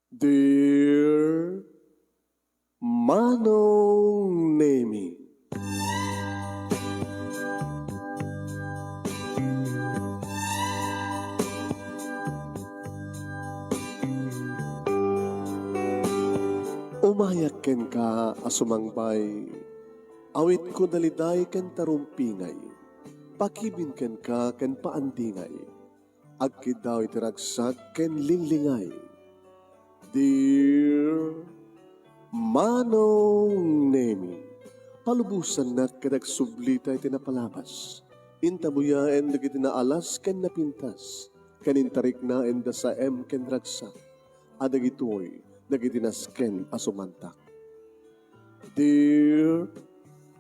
Dear Manong Nemi, umayak ken ka asumangbay, awit ko daliday ken tarumpingay, pakibin ken ka ken paandingay, agkid daw itiragsak ken linglingay. Dear Manong Nemi, palubusan na kadagsublita iti napalabas. Intabuyaen dagiti naalas ken napintas. Kanintarik na enda sa ken ragsak. Adagitoy dagiti nasken asumantak. Dear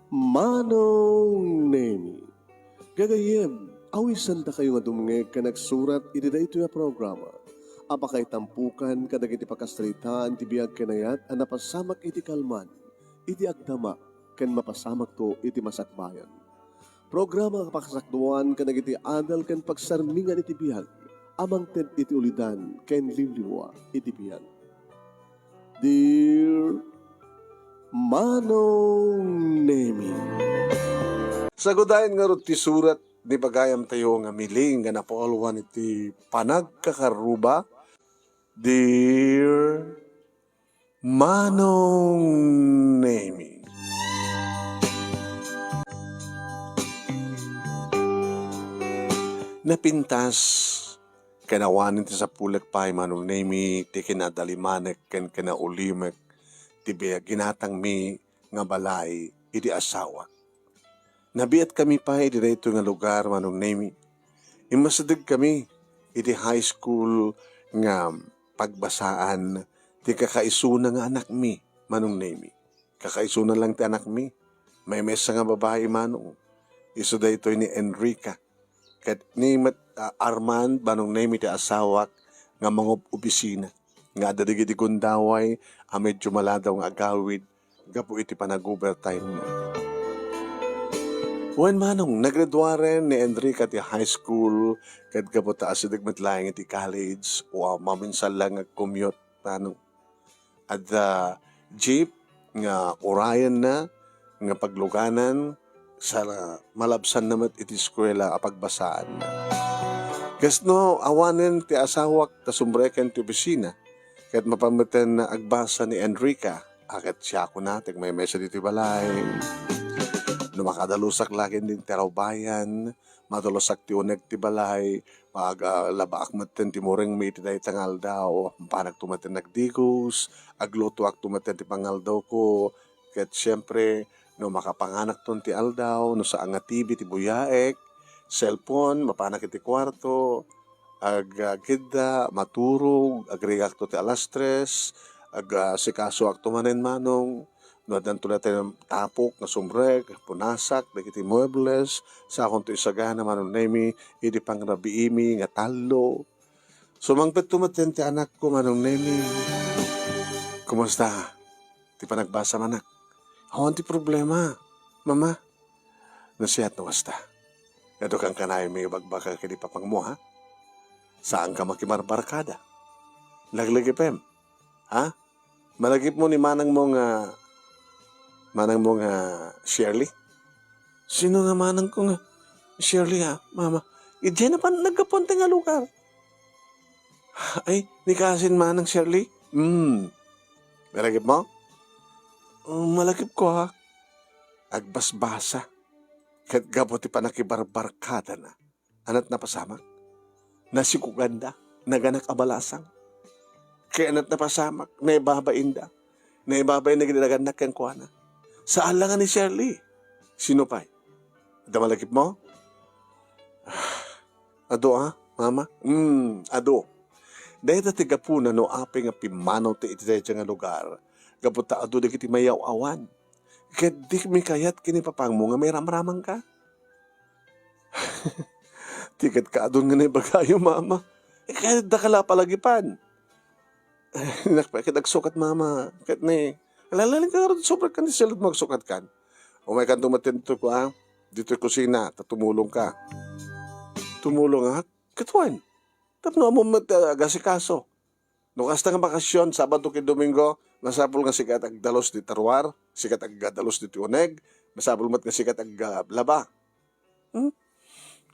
Manong Nemi, gagayem, awisan da kayo nga dumngeg ka nagsurat iti da ito ya programa. Apakay tampukan kadagiti pakastritaan ti biag kenayat a napasamak iti kalman, iti agdama ken mapasamak to iti masakbayan. Programa kapakasakduan kadagiti adal ken pagsarmingan iti biag, amang ted iti ulidan ken limliwa iti biag. Dear Manong Nemi, Sagudayan nga ron ti surat ni bagayam tayo nga miling nga napaulwan iti panagkakaruba. Dear Manong Nemi, napintas kanawanin ti sa pulag pay Manong Nemi ti kinadalimanek ken kinaulimek ti biya ginatang mi nga balay iti asawa. Nabiat kami pa iti dayto nga lugar Manong Nemi. Imasadag kami iti high school nga pagbasaan ti kakaisuna nga anak mi Manong Nemi. Kakaisuna lang ti anak mi. May mesa nga babae Manong. Iso dayto ni Enrica. Kat ni Armand Manong Nemi ti asawak nga mga opisina. Nga dadigiti gundaway medyo maladaw nga agawid gapu iti panag-overtime na. Wen Manong, naggraduaren ni Enrica ti high school, kad kaputa asidag matlayang iti college, o maminsan lang commute Manong. At jeep, nga orayan na, nga pagluganan, sa malabsan naman iti eskwela apagbasaan na. Kasno, awanen ti asawak, tasumbreken ti opisina, kat mapamatan na agbasa ni Enrica, akat siya ako natin, may mesa dito balay. No makadalusak lagi din teraw bayan, madalusak ti uneg ti balay, pag labaak maten ti moreng may ti day tangal daw, panag tumaten nagdigos, agluto ak tumaten ti pangal daw ko, ket syempre, no makapanganak ton ti aldaw, no sa anga TV ti buyaek, cellphone, mapanak iti kwarto, gidda, maturog, agrigak to ti alas 3, sikaso ak tumanen Manong, no danto natin tapok na sumreg, punasak, dagiti muebles, sa akong to isagana Manong Nemi, iti pangrabiimi nga talo. Sumangpet tumaten ti anak ko Manong Nemi. Kumusta? Ti panagbasa manak. Awan ti problema, mama. Nasiyat na wasta. Ito kang kanay may bagbaka kini papang mo, ha? Saan ka makimarbarkada? Laglagipem, ha? Malagip mo ni manang mo nga Shirley? Sino nga manang ko nga Shirley ha, mama? Diyan na pa nagkapunta nga lugar. Ay, ni kasin manang Shirley? Malagip mo? Malagip ko ha. Agbasbasa. Kat gabuti pa nakibarbarkada na. Anat na pasamak. Nasikuganda. Naganak abalasang. Kaya anat na pasamak. Naibabainda. Naibabay na ginaganak kang kuwana. Saan lang ni Shirley? Sino pa? Damalagip mo? Ado ha, mama? Ado. Dahil na tigapuna no apeng nga pimanaw ti iti nga lugar. Gaputa ado na kiti mayaw awan. Kaya di mi kayat kinipapang mo nga may ramramang ka. Tikat ka adon nga na ibagayo, mama. Kaya dakala palagipan. Nagsukat, mama. Kaya na alalaling ka rin, sobrang ka ni silad magsukat kan. O may kan tumatin dito ko, ha? Dito kusina, tumulong ka. Tumulong, ha? Katwan. Tapno mo magasikaso. Nukas nga bakasyon, Sabado kay Domingo, masapul nga sikat ag dalos di tarwar, sikat ag dalos di uneg, masapul mat nga sikat ag laba.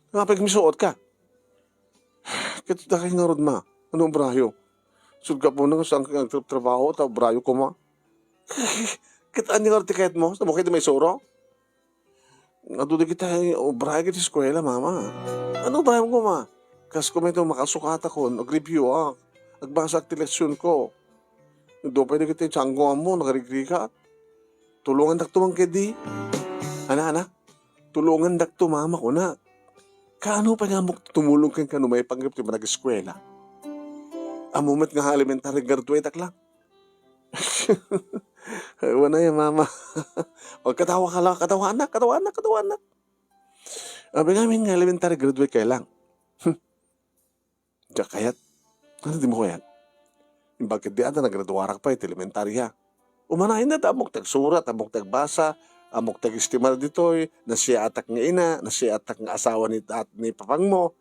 Nga pagmisuot ka. Kito da kayo nga rod ma. Anong brayo? Sud ka po nang saan ka trabaho, ta brayo ko ma. Kitaan niya nga tiket mo, sa mukha may suro. Natuloy kita, brayo kita sa eskwela, mama. Ano brayo ko ma? Kas ko may ito makasukat ako, nag-review nagbasa at leksyon ko. Do pwede kita yung sangguan mo, nakarigri ka. Tulungan dak tumang kedi. Ana, tulungan dak tumama ko na. Kaano pa nga mo tumulong kang kano may panggap ti manag-eskwela? Ang moment nga elementary graduate ak lang. Wala yan, mama. Huwag katawa ka lang, katawa anak. Sabi namin nga elementary graduate kaya lang. Diyak kayat, ano di mo kayat? Bakit di ata nagraduarak pa iti elementary ha? Umanahin na amok tagsurat, amok tagbasa, amok tag-estimar ditoy, na siya atak nga ina, na siya atak nga asawa ni papang mo,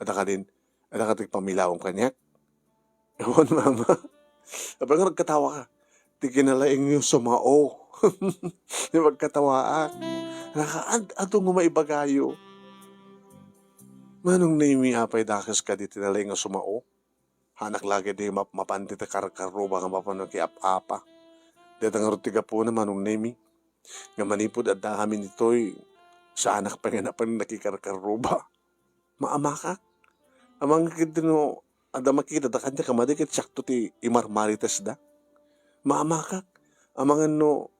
at ka pamilawang kanyak. Ewan, mama. Sabi nga nagkatawa ka. Di kinalaing yung sumao. Di magkatawa atong nga maibagayo. Manong naimi apay dakas ka di tinalaing nga sumao. Hanak lagi di mapandi ta karkaruba nga mapanong kiap-apa. Di nga rutiga po na manong naimi. Nga manipod at dahamin ito'y sa anak pa nga na pan nakikarkaruba. Maama ka. Amang kitino ada makita da kanya kamadikit sakto ti imarmarites da. Maama ka. Amang ano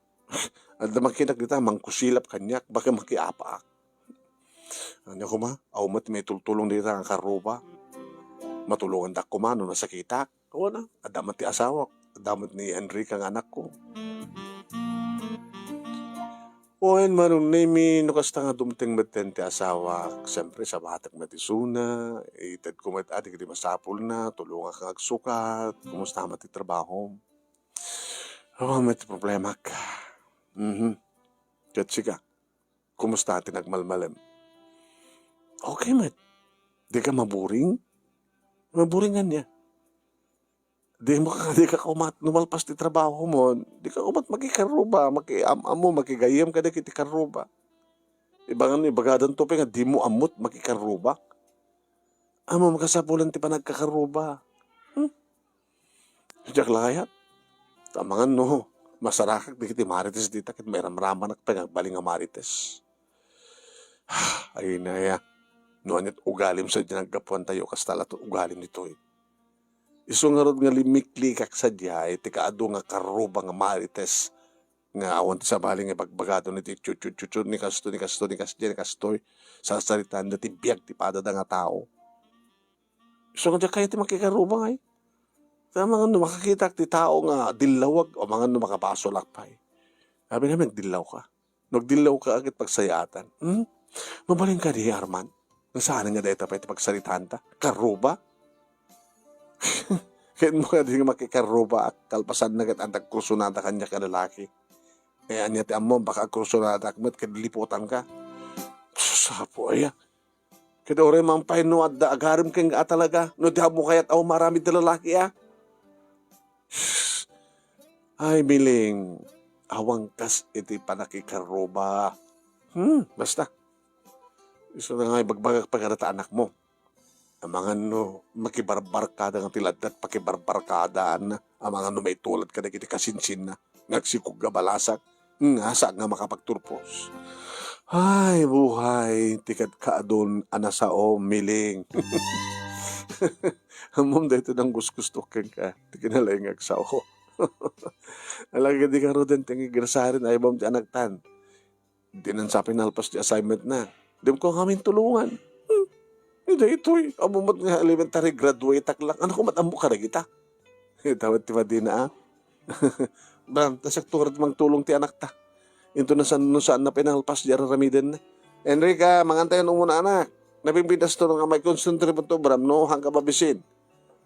ada makita kita mangkusilap kanyak baka makiapa. Ano ko ma? Aumat may tultulong dito ang karuba. Matulungan da ko ma no nasakita. Oo na. Adamat ti asawak. Adamat ni Enrique ang anak ko. Oen manong nemi no kasta nga dumting meten ti asawa. Siyempre sa batak matisuna, itad ko mat ati kadi masapul na, tulungan kang agsukat, kumusta mati trabaho. Oh, may problema ka. Katsi ka, kumusta ati nagmalmalem? Okay, mat. Di ka maburing? Maburingan niya. Di ka kumat, numalpas ti trabaho mo, di ka kumat makikaruba, makiamamo, makigayam ka na kiti karuba. Ibagadan to nga, di mo amot makikaruba. Amo makasapulan ti pa nagkakaruba. Diyak layat. Tamangan no, masarakak di kiti marites dita, kit may ramraman at pangagbaling nga marites. Ay na ya, noanit ugalim sa dinagapuan tayo, kastala to ugalim nito eh. Iso nga rod nga limikli kak sadya, iti kaado nga karuba nga marites, nga awan ti sabali nga bagbagado ni ti chuchuchuchur ni kastoy, sasaritan na ti biyag ti padada nga tao. Iso nga dyan kayo ti makikaruba nga eh. Sa mga makakita ti tao nga dilawag, o mga makapasolak pa eh. Sabi namin, nagdilaw ka. Nagdilaw ka agad pagsayatan. Mabaling ka di, Arman. Nasaan nga dahil tapay ti pagsaritan ta? Karuba? Kaya mo ka din makikaruba at kalpasan na kat ang tagkursunata kanya ka lalaki. Kaya niya ti amom baka kursunata akmat kadiliputan ka. Sapo aya. Kaya ore mampay no at agarim kang talaga. No di mo kaya't aw marami ti lalaki ah. Ay biling. Awang kas iti panakikaruba. Basta. Iso na nga ibagbagak pagkarata anak mo. Ang mga makibarbarkada ng tilad at pakibarbarkadaan na ang mga may tulad ka na kiti kasinsin na nagsikog nga balasak nga saan nga makapagturpos. Ay, buhay, tikad ka doon, anasao, miling. Amom dito ng gusto kang ka, tikinalay nga agsao. Alagi di ka rin tingi grasarin ay bam di anak tan. Di nansapin nalpas di assignment na. Di ko kami tulungan. Hindi ito'y, amumot nga elementary graduate tak lang. Ano ko matambo ka na kita? Tawad ti madina ah. Bram, tasak turat mang tulong ti anak ta. Ito na saan na pinalpas di aramiden na. Enrica, mangantayan mo muna anak. Napimpitas to nga may concentrate mo to, Bram, no? Hangga babisin.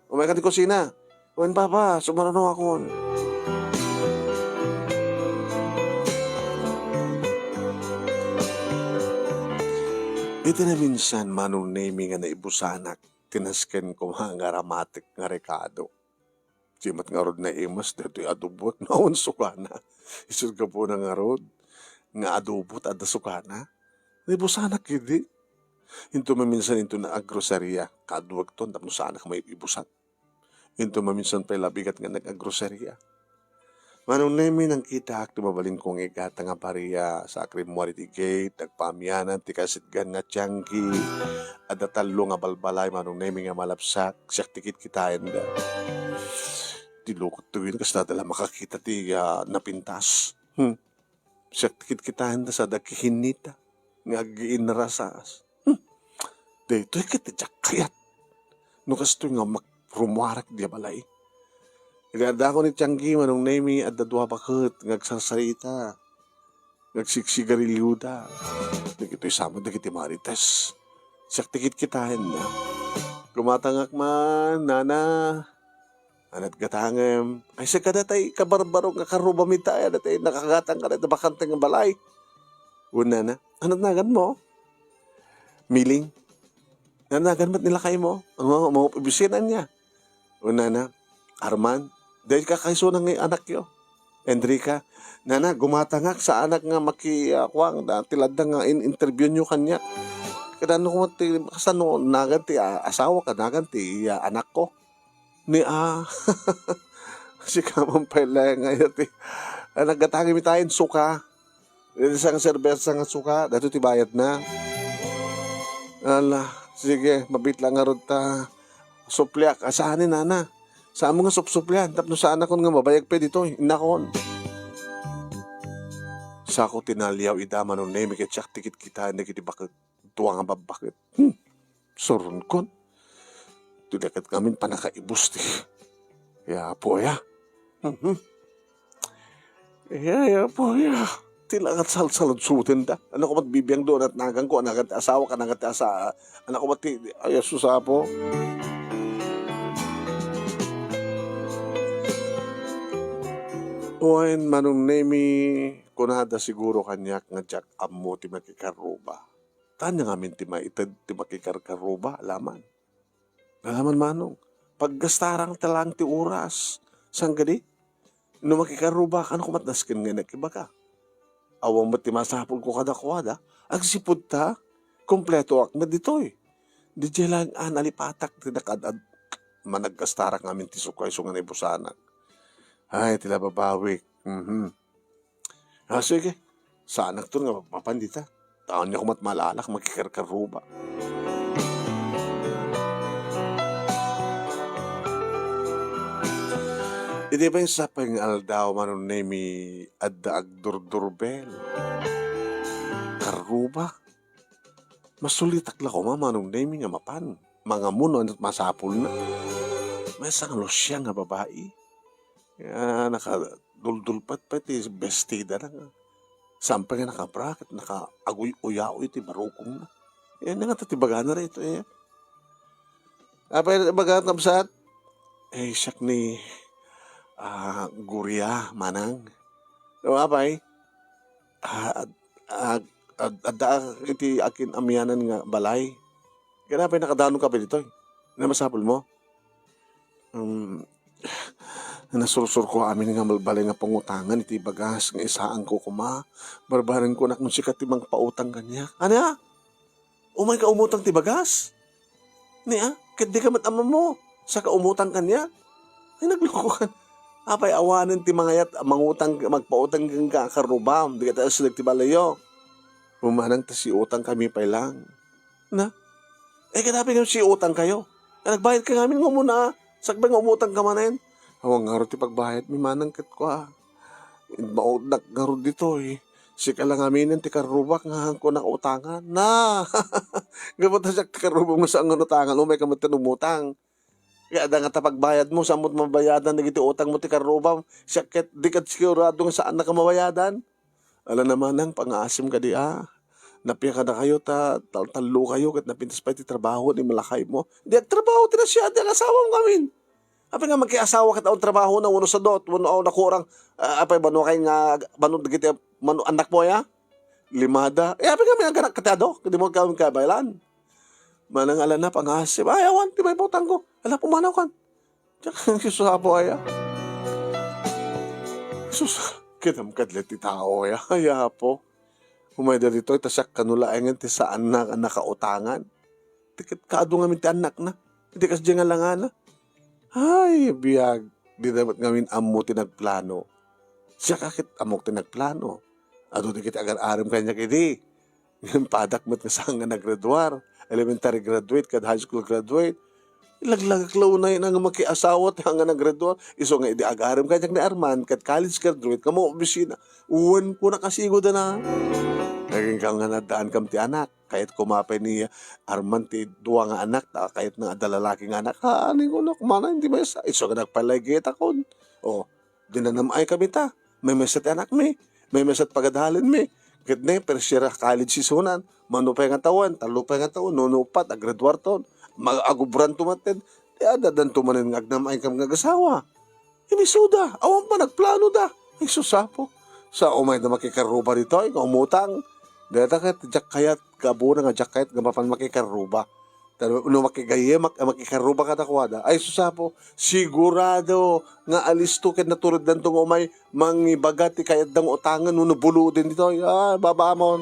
Umay ka di kusina. Uwan papa, sumarano ako. Ito na minsan manong naming nga naibusanak, tinasken ko nga ramatik nga rekado. Timat nga rod na imas, dito adubot, naon sukana. Isod ka po na nga rod, nga adubot, ada sukana. Di sana kidi. Into maminsan into na agroserya, kaduwag to, tapos sana ka may ibusat. Into maminsan pa labigat nga nag-agroserya. Manong nemi nang kita tumabalin kong igata nga pariya sa Akrimwarity Gate, nagpamyanan, tikasitgan nga tiyangki, ada talo nga balbalay, manong nemi nga malapsak, siyak tikit kitain da. Tilukot tuwin kas dala makakita ti napintas. Siyak tikit kitain da sa dakihinita, nga agiin na rasas. Dito kita kayat. Nukas to nga makrumwarak di balay. Naganda ko ni Tianggi manong nemi at dadwa bakit ngagsarsarita. Nagsiksigarilyoda. Nagito'y sama nagiti marites. Siyak tikit kitahin na. Gumatangak man, nana. Anat gatangem. Ay sa kadatay kabarbaro nga karubamita. Datay nakagatang ka na bakantang nga balay. Una na. Anat nagan mo? Miling. Nanagan ba't nilakay mo? Ang mga pibisinan niya. Una na. Arman. Dahil kakaisunan ng anak yo. Enrica, nana, gumatangak sa anak nga makiakwang na tilada nga in-interview nyo kanya. Kadano ko kasano naganti asawa ka naganti anak ko. Ni si kamang pala nga yati. Naggatangi mi tayo suka. Isang serbesa nga suka. Dato ti bayad na. Ala, sige, mabit lang nga ron ta. Suplyak, asahanin nana. Sa amo nga supsuplyan, tapno sa anak ko nga mabayag pa dito, inakon. Sa ako tinaliyaw idama nung name, kaya tsak tikit kita, hindi kiti bakit, tuwa nga ba bakit? Soron kon. Tudakat kami panakaibus ti. Ya po ya. Ya po ya. Tilangat sal-salad sutin da. Ano ko mat bibiyang doon at nagang ko, anagat asawa ka, anagat asa. Ano ko mat ay susapo. Uwain manong nemi kunada siguro kanyak nga jak amo ti makikaruba. Tanya ngamin ti maitad ti makikarkaruba, alaman. Alaman manong, paggastarang talang ti oras, sang gadi, no makikaruba, ano kumatdaskin nga nakiba ka? Awang ba't ti masapol ko kadakwada, ang sipod ta, kompleto ak na ditoy. Di lang analipatak ti nakadad, managgastarak ngamin ti sukay so nga naibusanak. Ay, tila babawik. Sige. Sa anak to nga mapandita. Taon niya kumat malalak, magkikarkaruba. Hindi ba yung sapang aldaw manong nemi adda agdurdurbel? Karuba? Masulitak la ko manong nemi nga mapan. Mga muno at masapul na. May isang losya nga babae. Nakaduldulpat pa iti bestida na nga. Sampai nga nakabraket, naka-agoy-uyaoy iti barukong na. Yan nga tatibaga na rin ito eh. Apay baga kamsat? Siyak ni Gurya manang. Apay? Adda iti akin amyanan nga balay. Kaya apay nakadanon ka pa dito eh. Namasapol mo? Nasursur ko amin nga malbalay nga pangutangan iti bagas nga isaan ko kuma. Barbaran ko nak mo sikat ti pautang kanya. Ano? Umay ka umutang ti bagas? Niya? Kat di ka matama mo. Sa ka umutang kanya? Ay naglukuhan. Apay awanan ti mga yat mangutang magpautang kang kakarubam. Di ka tayo silag ti balayo. Umanang ta si utang kami pa lang. Na? Kadapi nga si utang kayo. Nagbayad ka ngamin nga muna. Sakbay nga umutang ka manin. Awang nga ro ti pagbayad, mi manang kat ko Maudnak nga ro dito eh. Si ka lang aminin ti karubak nga hangko na utangan. Na! Gabot na siya ti karubak mo sa ang utangan. Umay ka matan umutang. Kaya da nga tapagbayad mo, samot mabayadan na giti utang mo ti karubak. Siya ket di kat sigurado nga saan na ka mabayadan. Alam naman ang pang-aasim ka di Napiya ka na kayo, talo kayo, kat napintas pa ti trabaho ni malakay mo. Di trabaho ti na siya, di ang asawa mo ngamin. Apay nga magkiasawa ka taon trabaho na uno sa dot, uno na kurang, apay bano kay nga, bano dagiti, mano anak mo ya? Limada. Apay nga may naganak katado, hindi mo kawin kabaylan. Manang ala na, pangasip, ay awan, di may putang ko. Ala, pumanaw kan. Tsaka kisusapo aya. Sus, kinamkadlit ti tao aya. Aya po. Humay da dito, tasak kanulaangan ti saan na nakautangan. Tikit kaado nga ti anak na. Hindi kas nga lang na. Ay, biyag. Di dapat ngamin amo tinagplano. Siya kakit amok tinagplano. Ado di kita agar-aram kanya kiti. Ngayon padak mo't kasang nga naggraduar. Elementary graduate, kad high school graduate. Ilaglagaklaw na yun ang makiasawa at hanga naggraduar. Iso nga idi agar-aram kanya ni Arman, kad college graduate, kamo opisina. Uwan ko na kasigo da na. Naging ka nga nadaan kam ti anak. Kahit kumapay ni Arman ti duwa nga anak, kahit nga dalalaki nga anak, aning ko na, kumana hindi may sa. Iso nga nagpalagit ako. O, dinanamay kami ta. May mesat anak mi. May mesat pagadhalin mi. Kahit na, pero siya college si Sunan. Mano pa nga tawan, talo pa nga tawan, nunupat, agraduar ton. Mag-agubran tumatid. Di adadan tumanin nga agnamay kam nga gasawa. Imisuda, awan pa nagplano da. Ay susapo. Sa umay na makikaruba dito, ay umutang. Data ka, jak kayat, kabuna nga jak kayat, gamapan makikaruba. Pero no makigaye, makikaruba ka takwada. Ay susapo, sigurado nga alisto ket naturod dan tong umay, mangibagat ti kayat dang utangan, no bulo din dito. Ay, babamon.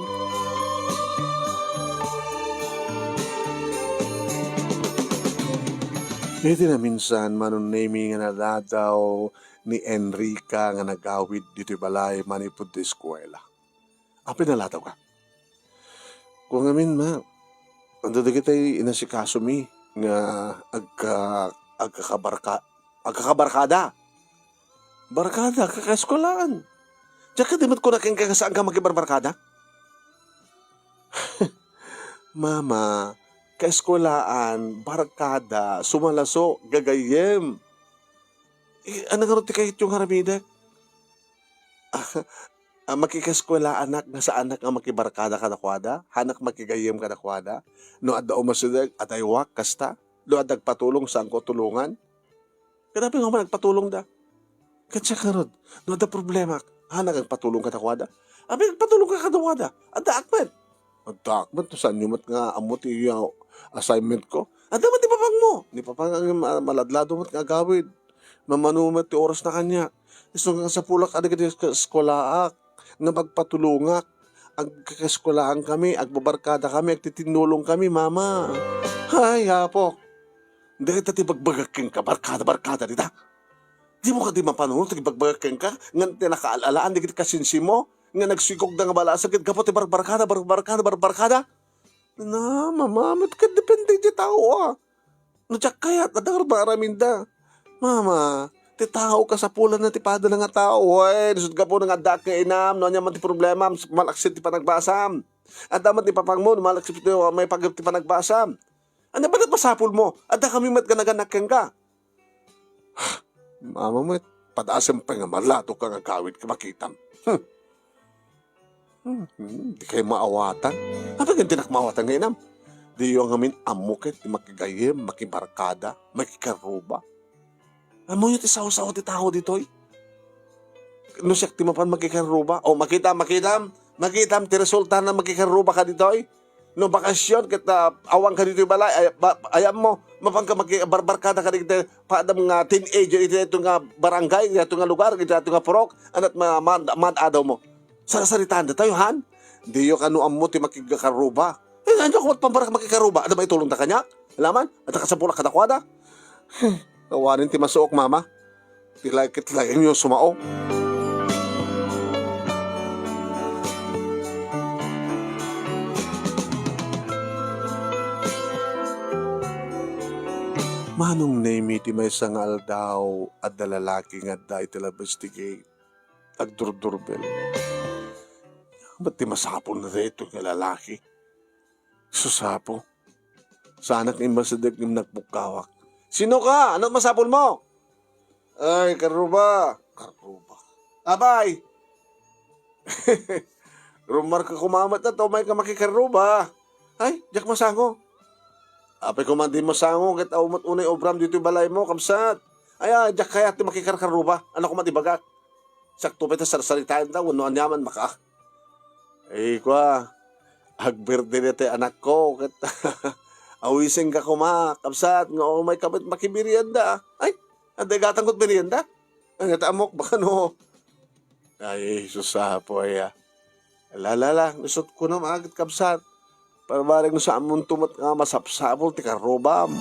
Iti na minsan, manon naming nga nadadaw ni Enrica nga nagawid dito balay manipod ti eskwela. Apin nalataw ka. Kung amin ma, ando da kita'y inasikaso mi nga agkakabarkada. Barkada, kakaeskolaan. Tsaka di mo't ko naking kakasaan ka makibarbarkada? Mama, kaeskolaan, barkada, sumalaso, gagayem. Ano nga ti kahit yung haramida? Makikaskwela anak, nasa anak nga makibarkada kadakwada, hanak makigayem kadakwada, no adda umasudag, adaywak, kasta, no adag patulong saan ko tulungan. Kanabi nga man nagpatulong da. Katsa karod, no adda problema, hanak ang patulong kadakwada. Abi, patulong ka kadakwada, adda akmet. Adda akmet, to saan yung mat nga amot yung assignment ko. Adda mat ipapang mo, ni papang ang maladlado mat nga gawid. Mamanumat ti oras na kanya. Iso nga sa pulak adag iti eskolaak, nga magpatulungak. Ag kakaskolaan kami, agbabarkada kami, agtitinulong kami, mama. Ay, hapo. Hindi kita ti bagbagaking ka, barkada, dita. Di mo ka di mapanunod, ti bagbagaking ka, nga tinakaalaan, di kita kasinsi mo, nga nagsikog na nga balasagit, kapot ti barkada. Na, mama, mat ka depende di tao, ah. Nadyak kaya, nadangar ba araminda? Mama, ti tao ka sa pulan na ti pada na nga tao. Ay, nisod ka po nga dak nga inam. No niya man ti problema, malaksit ti panagbasam. At damat ti papang mo, malaksit ti may pagap ti panagbasam. Ano ba nagpasapul mo? At da kami mat ganaganak ka. Mama mo, padaasam pa nga malato ka nga kawit ka makitam. Di kayo maawatan. Ano ganti nakmaawatan nga inam? Di yung amin amukit, makigayem, makibarkada, makikaruba. Amo yung tisaw-saw ti tao dito eh. No siya ti mapan makikaruba. O makitam, ti resulta na makikaruba ka dito eh. No bakasyon, kita awang ka dito yung balay, ayam mo, mapang ka makibarbarkada ka dito, paadam nga teenager, ito nga barangay, ito nga lugar, ito nga purok, anat mad-adaw mo. Sarasaritaan na tayo, han? Di yung kanuam mo ti makikaruba. Eh, ano ko matpambarak makikaruba? Ano ba itulong na kanya? Alaman? At nakasapulak kadakwada? Kawanin ti masuok, mama. Tilayin yung sumao. Manong name ti may sangal daw at dalalaki nga da itilabastigate ag durdurbel. Ba't ti masapon na dito nga lalaki? Susapo. Sa anak ni masadag ni nagpukawak. Sino ka? Ano masapol mo? Ay, karuba. Abay! Rumar ka kumamat na to, may ka makikaruba. Ay, jak masango. Apay kumandi masango, kat umat unay obram dito yung balay mo, kamsat. Ay, jak kaya ti makikaruba. Ano kumandi bagat? Sakto pa ito sarsaritain daw, ano anyaman maka. Ay, kwa. Hagberde nito anak ko, kat... Awising ka kuma, kapsat, nga may kabit makibirian da. Ay, Ang dagatang ko't merienda. Ang amok, baka no. Ay, Jesus po ay. Alala, gusto ko na maagat kabsat. Para barang sa amon tumat nga masapsapol, ti karobam.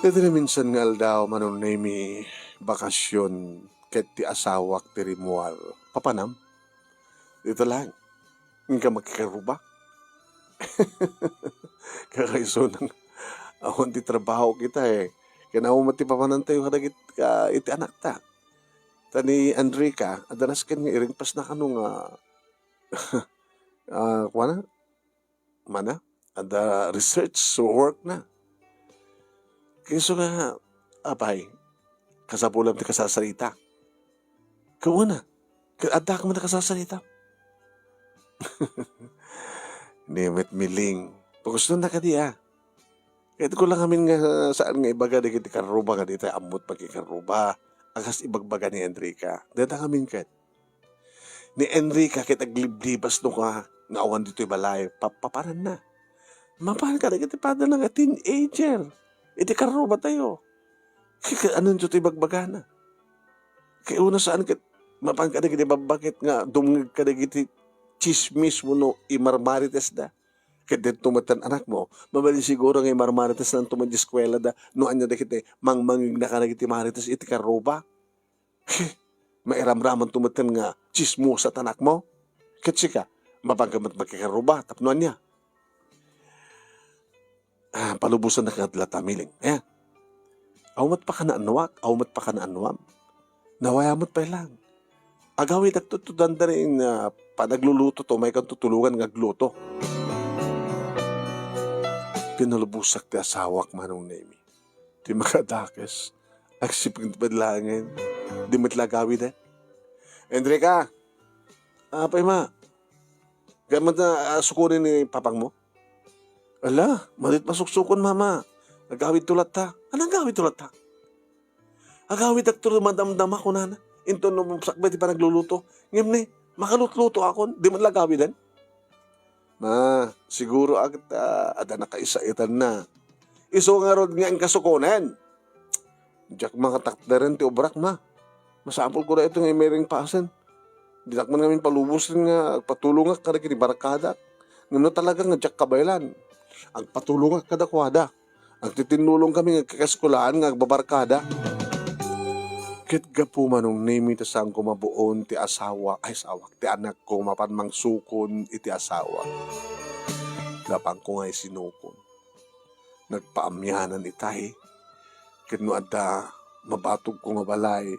Ito na minsan nga aldaw manon na mi bakasyon ket ti asawak ti rimual. Papanam? Dito lang. Hindi ka magkikaruba. Kakaiso ng ahon ti trabaho kita eh. Kanaw mati papanan tayo kadagit ka iti anak ta. Tani Enrica, adalas ken nga iring pas na kano nga kuana? Mana? Ada research so work na. Kayso nga, apay, kasapulam ti kasasarita. Kauna, ada ka mo na kasasarita. Nemit miling. Paggusto na ka di Kahit ko lang amin nga saan nga ibaga di kiti karuba nga di tayo amot pagkikaruba. Agas ibagbaga ni Enrica. Dada amin kat. Ni Enrica kit agliblibas no ka nga awan dito'y balay. Paparan na. Mapahan ka na kiti pada lang nga teenager. Iti karuba tayo. Kaya anong dito'y bagbaga na. Kaya una saan kat mapahan ka na kiti babakit nga dumngag ka na kiti chismis mo no imarmarites da. Kaya tumatan anak mo, mabali siguro nga imarmarites na tuman di eskwela da, no anya da kiti mangmangig na ka na kiti marites iti karuba. Mairamraman tumatan nga chismo sa tanak mo. Kasi ka, mapagamat magkikaruba, tapnuan niya. Palubusan na kadlata miling. Awmat pa ka na anwak, awmat pa ka na anwam. Nawayamot pa lang. Agawid at tutudan da rin panagluluto to, may kang tutulungan ng agluto. Pinalubusak ti asawak manong nemi. Di makadakes. Agsipin badlangin. Di matlagawid Enrica! Apay ma. Gamat na sukurin ni papang mo? Ala, malit masuksukon mama. Agawid tulat ta. Anong gawid tulat ta? Agawid at madamdam ako na. Into no sakbay ti pa nagluluto. Ngim ni, makalutluto ako. Di man lagawidan. Ma, siguro agad ada nakaisa-itan na. Iso nga rod nga ang kasukunan. Diyak mga takdaran ti obrak ma. Masapol ko na ito nga may ring pasan. Di man ngamin palubos rin nga patulong nga kada kini barakada. Ngam na talaga nga diyak kabaylan. Ang patulong nga kada kwada. Ang titinulong kami nga kakaskulahan nga babarkada. Kit gapo manong name iti sang kumabuon ti asawa, ay sawak, ti anak ko mapanmang sukon iti asawa. Lapang ko nga'y sinukon. Nagpaamyanan itay. Kit no adda, mabatog ko nga balay.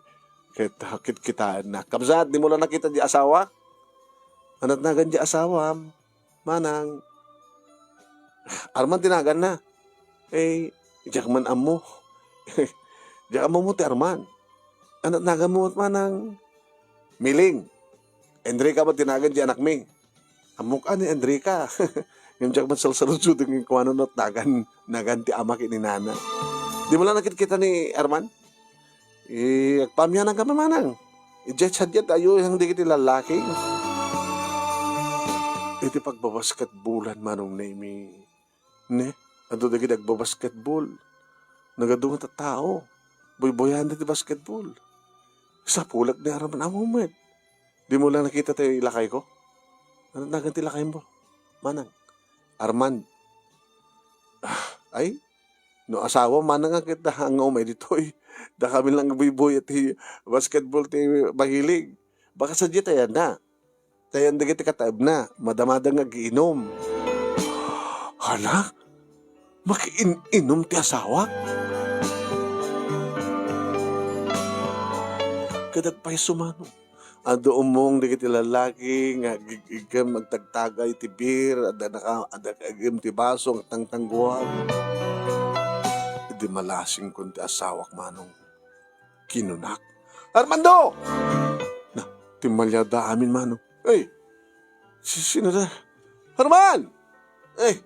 Kit hakit kitaan na. Kabsat, di mo lang nakita di asawa? Anat nagan di asawa, manang. Arman tinagan na. Diyak man amo. Diyak amo mo ti Arman. Anak nagamot manang miling. Enrica ba tinagan di anak mi? Amok ni Enrica. Yung diyak man salsaludso ng kuwano not nagan ti amak ni nana. Di mo lang nakita ni Arman? Agpamyanan ka pa manang. Jet-sadyat ayo yung di kiti lalaki. Iti pagbabasketbulan manong nemi. Ne? Ando dagi nagbabasketball. Nagadungan ta tao. Boy-boyan na ti basketball. Sa pulag ni Arman amumet. Di mo lang nakita tayo ilakay ko? Ano naganti lakay mo? Manang. Arman. Ay, no asawa manang nga kita ang umay dito Da kami lang boy-boy at basketball ti mahilig. Baka sa di tayo na. Tayo na ti kataib na. Madamadang nagiinom. Hala? Makiinom ti asawa? Kadag pa'y sumano. Ado umong di kiti lalaki, nga gigigam magtagtagay ti beer, ada kagim ti basong tangtangguan. Di malasing kun ti asawak manong kinunak. Armando! Na, timalyada amin manong. Ay, sino na? Arman! Ay,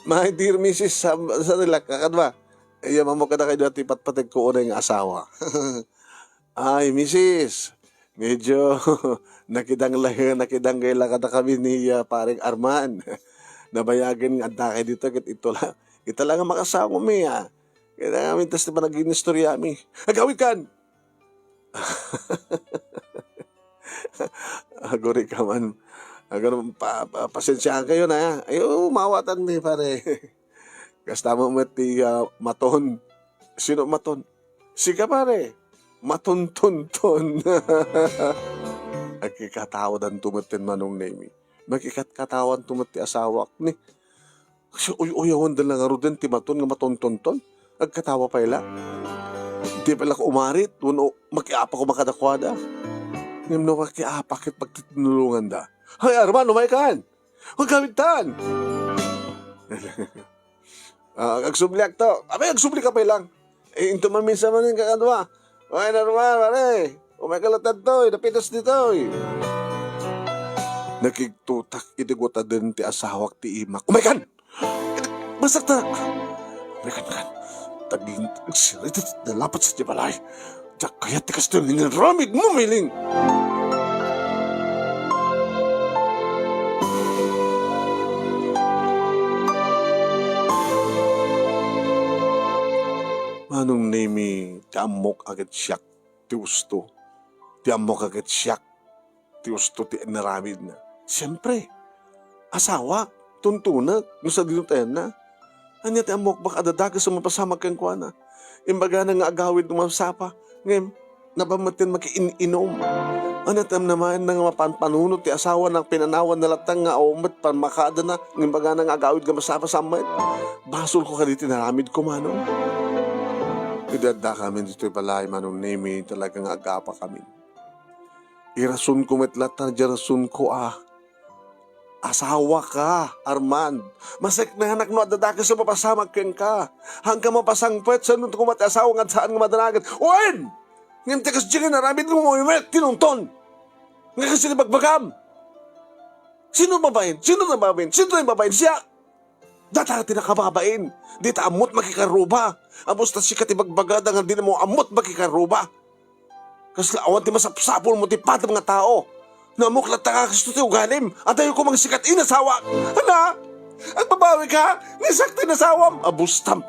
my dear Mrs. sa nila, kakadwa. Ay, mamo ka na kayo dati patpatag ko una yung asawa. Ay, Mrs. Medyo nakidang gay lang kada kami ni paring Arman. nabayagan nga da kay dito ket ito lang. Ita lang ang makasama mi ha. Kaya namin tas na pa naging istorya mi. Agawid kan! Agori ka man. Agor pasensya kayo na. Ayo, mawatan mi pare. Kasta mo mati maton. Sino maton? Sika pare. Maton-ton-ton. Agkikatawadan tumatin manong nemi. Magkikatawan tumati asawak ni. Kasi uyawan din lang aro din ti maton nga maton-ton-ton. Agkatawa pa ila. Di pala ko umarit. Uno, makiapa ko makadakwada. Ngayon na makiapa kit pagtitinulungan da. Hay, Arman, umay kan. Huwag gamitan. Agsubliak to. Abay, agsubli ka pa lang. Eh, into man minsan man yung kakadwa. Okay, Arman, pare. Umay kalatad to. Napitas dito. Nakigtutak itigwata din ti asawak ti imak. Umay kan! Masakta! Umay kan. Taging sirit nalapat sa tibalay. Diyak kaya ti kasto niniramig mo, miling. Manong nemi ti amok agad siyak ti usto. Ti amok agad siyak ti usto ti naramid na. Siyempre, asawa, tuntunag, no sa dinutayan na. Anya ti amok baka adadaga sa mapasamag kang kuana. Imbaga na nga agawid ng masapa. Ngayon, nabamatin makiin-inom. Anya ti naman na nga mapanpanunod ti asawa ng pinanawan na latang nga aumat pan makada na. Imbaga na nga agawid nga masapa sa amat. Basol ko ka dito naramid ko manong. Idada kami dito'y balay manong nemi talagang agapa kami. Irasun ko metlat na dirasun ko Asawa ka, Armand. Masik na anak no adadaka sa mapasamag keng ka. Hanggang mapasangpet sa nung kumati asawa nga saan nga madanagan. Owen! Ngayon tikas dyan na ramid mo mo tinunton. Nga kasi nabagbagam. Sino babayin? Sino na babayin? Sino na babayin? Siya! Data tinakababain. Di ta amot makikaruba. Amos ta si katibagbagada nga di na mo amot makikaruba. Kasi awan ti masapsapol mo ti patam nga tao. Namuklat ta ka kasto ti ugalim. Atayo ko mga sikat inasawa. Ana? Ang babawi ka? Nisakti nasawam. Abustam.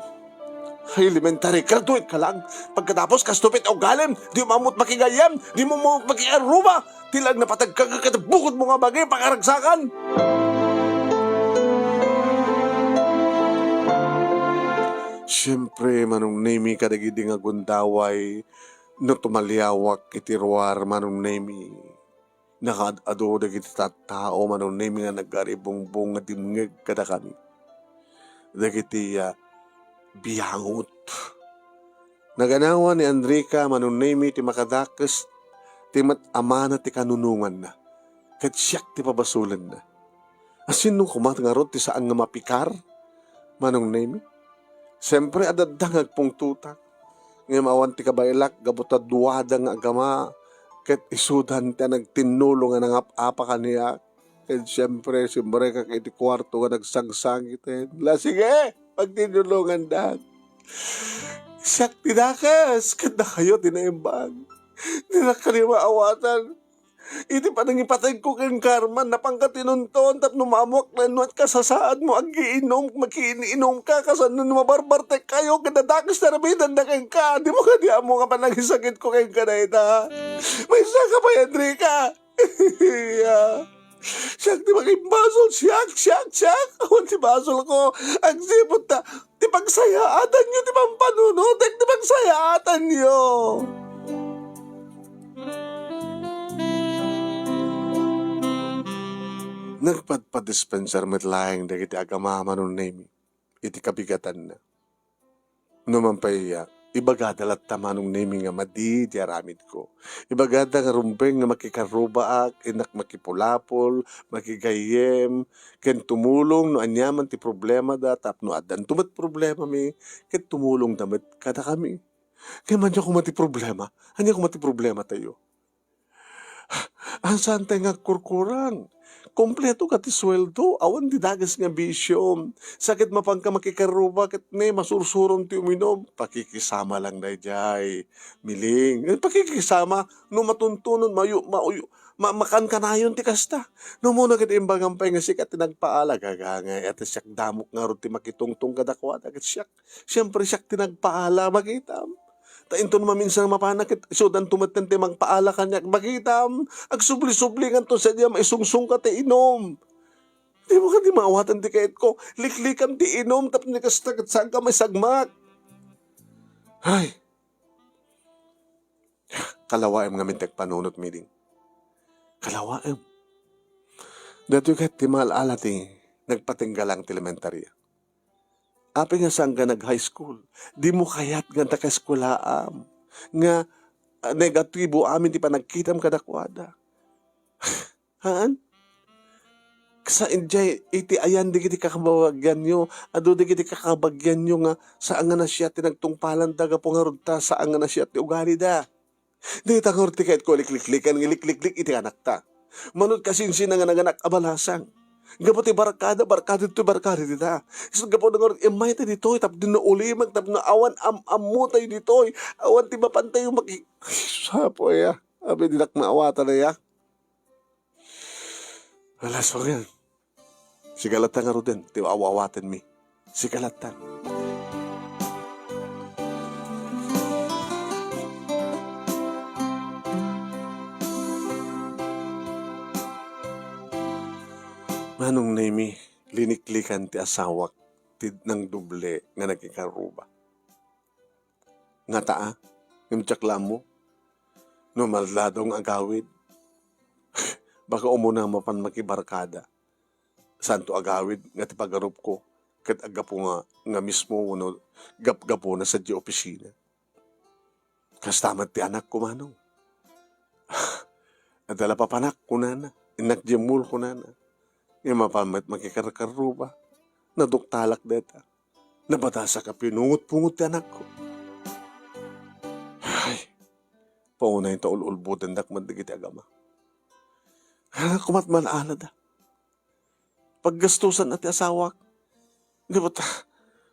Elementary, graduate ka lang. Pagkatapos kastupit ugalim. Di mo amot makigayam. Di mo mo makikaruba. Tilag na patagkagkakabukod mo nga bagay pakaragsakan. Siyempre, manong nemi kadagidi nga gundaway no tumalyawak itiruar manong nemi. Nakaado dagiti tao manong nemi nga naggaribongbong nga dimngeg kada kami. Dagiti biyangot. Naganawa ni Enrica manong nemi ti makadakas ti amana ti kanunungan na. Kat siyak ti pabasulan na. Asin nung kumatangarot ti saan nga mapikar manong nemi. Siyempre, adadangag pong tutak. Ngayon, awan ti kabailak, gabuta duwada nga agama, ket isudan ti nagtinulo nga nangap-apa kaniya. Ket siyempre, simbare ka kay ti kwarto nga nagsangsangit. La, sige, pagtinulungan dan. Siyak tinakas, ket na kayo tinaimbag. Di na kanima awatan. Iti pa nang ipatay ko kang karman na pangkatinunton tap numamok na nuat kasasaad mo ang giinom, makiininom ka kasan nun mabarbarte kayo kadadakas na rabidan na kang ka. Di mo ka di amo nga panagisakit ko kang kanayta. May saka pa Enrica. Siyak di makimbasol, siyak. Awan ti basol ko, ang sipot na, di pagsayaatan nyo, di pampanunod, di pagsayaatan nyo. Nagpadpa-dispenser met laing dagiti agama nun nemi. Iti kabigatan na. Naman pa ibagadalat tamanong nemi nga madi di aramid ko. Ibagada nga rumpeng nga makikarubaak, inak makipulapol, makigayem, ken tumulong no anyaman ti problema da, tapno adan tumat problema mi, ken tumulong damat kada kami. Kaya man niya kumati problema, anya kumati problema tayo. Ang saan tayo nga kurkurang? Kompleto ka ti sweldo, awan di dagas nga bisyo. Sakit mapang ka makikaruba, kat ne masursuron ti uminom. Pakikisama lang na jay. Miling. Pakikisama, no matuntunon, makan ka na yun ti kasta. No muna kit imbangan pa nga sikat tinagpaala, gagangay, at siyak damok nga ro ti makitungtong kadakwada, kat siyak. Siyempre siyak tinagpaala, magitam. Tainton maminsan mapanakit, so dan tumatente magpaala kanyak, magitam. Ag subli-subli nga to sa diya, maisungsung ka ti inom. Di mo ka di maawatan ti kahit ko, liklikan ti inom, tapos ni kastagat saan ka may sagmak. Ay, kalawaim nga mintek panunot meeting. Kalawaim. Dato kahit ti maalala ti, nagpatinggalang ti elementarya. Api nga saan ka nag-high school, di mo kayat nga taka-eskulaam, nga negatibo amin di pa nagkitam kadakwada. Haan? Sa injay, iti ayan di kiti kakabagyan nyo, ado di kiti kakabagyan nyo nga, saan nga na siya tinagtungpalan daga po nga rudta, saan nga na siya ti ugali da. Di tangor ti kahit ko likliklikan, ilikliklik iti anak ta. Manod kasinsin nga nanganak abalasang. Gapo ti barkada ti ta. So gapo nga imay ta dito, tap din na ulimag, tap na awan amu tayo dito, awan ti mapantay yung sapo ya, abi dinak maawatan na ya. Alas, wag yan. Sigalatan nga ro din, ti awawatan mi. Sigalatan. Manong nemi, liniklikan ti asawak ti ng duble nga nagkikaruba. Nga taa, yung tsakla mo, no maladong agawid, baka umuna mapan makibarkada. Santo agawid, nga ti pagarup ko, kat agapo nga mismo, no, gap-gapo na sa di opisina. Kastamat ti anak ko, manong. Adala pa panak ko na, inakjemul ko na. Yung mapamat makikaruba, naduktalak deta, nabadasa ka pinungot-pungot ti anak ko. Ay, pauna yung taul-ulbutan dak mandigiti agama. Kumat man alada. Paggastusan at asawak, di ba ta,